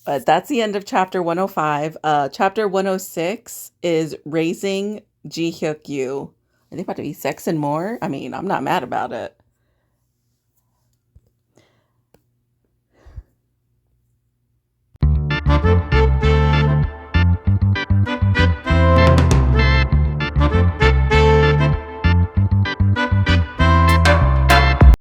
But that's the end of chapter 105. Chapter 106 is Raising Ji-hyuk Yu. Are they about to be sex and more? I mean, I'm not mad about it.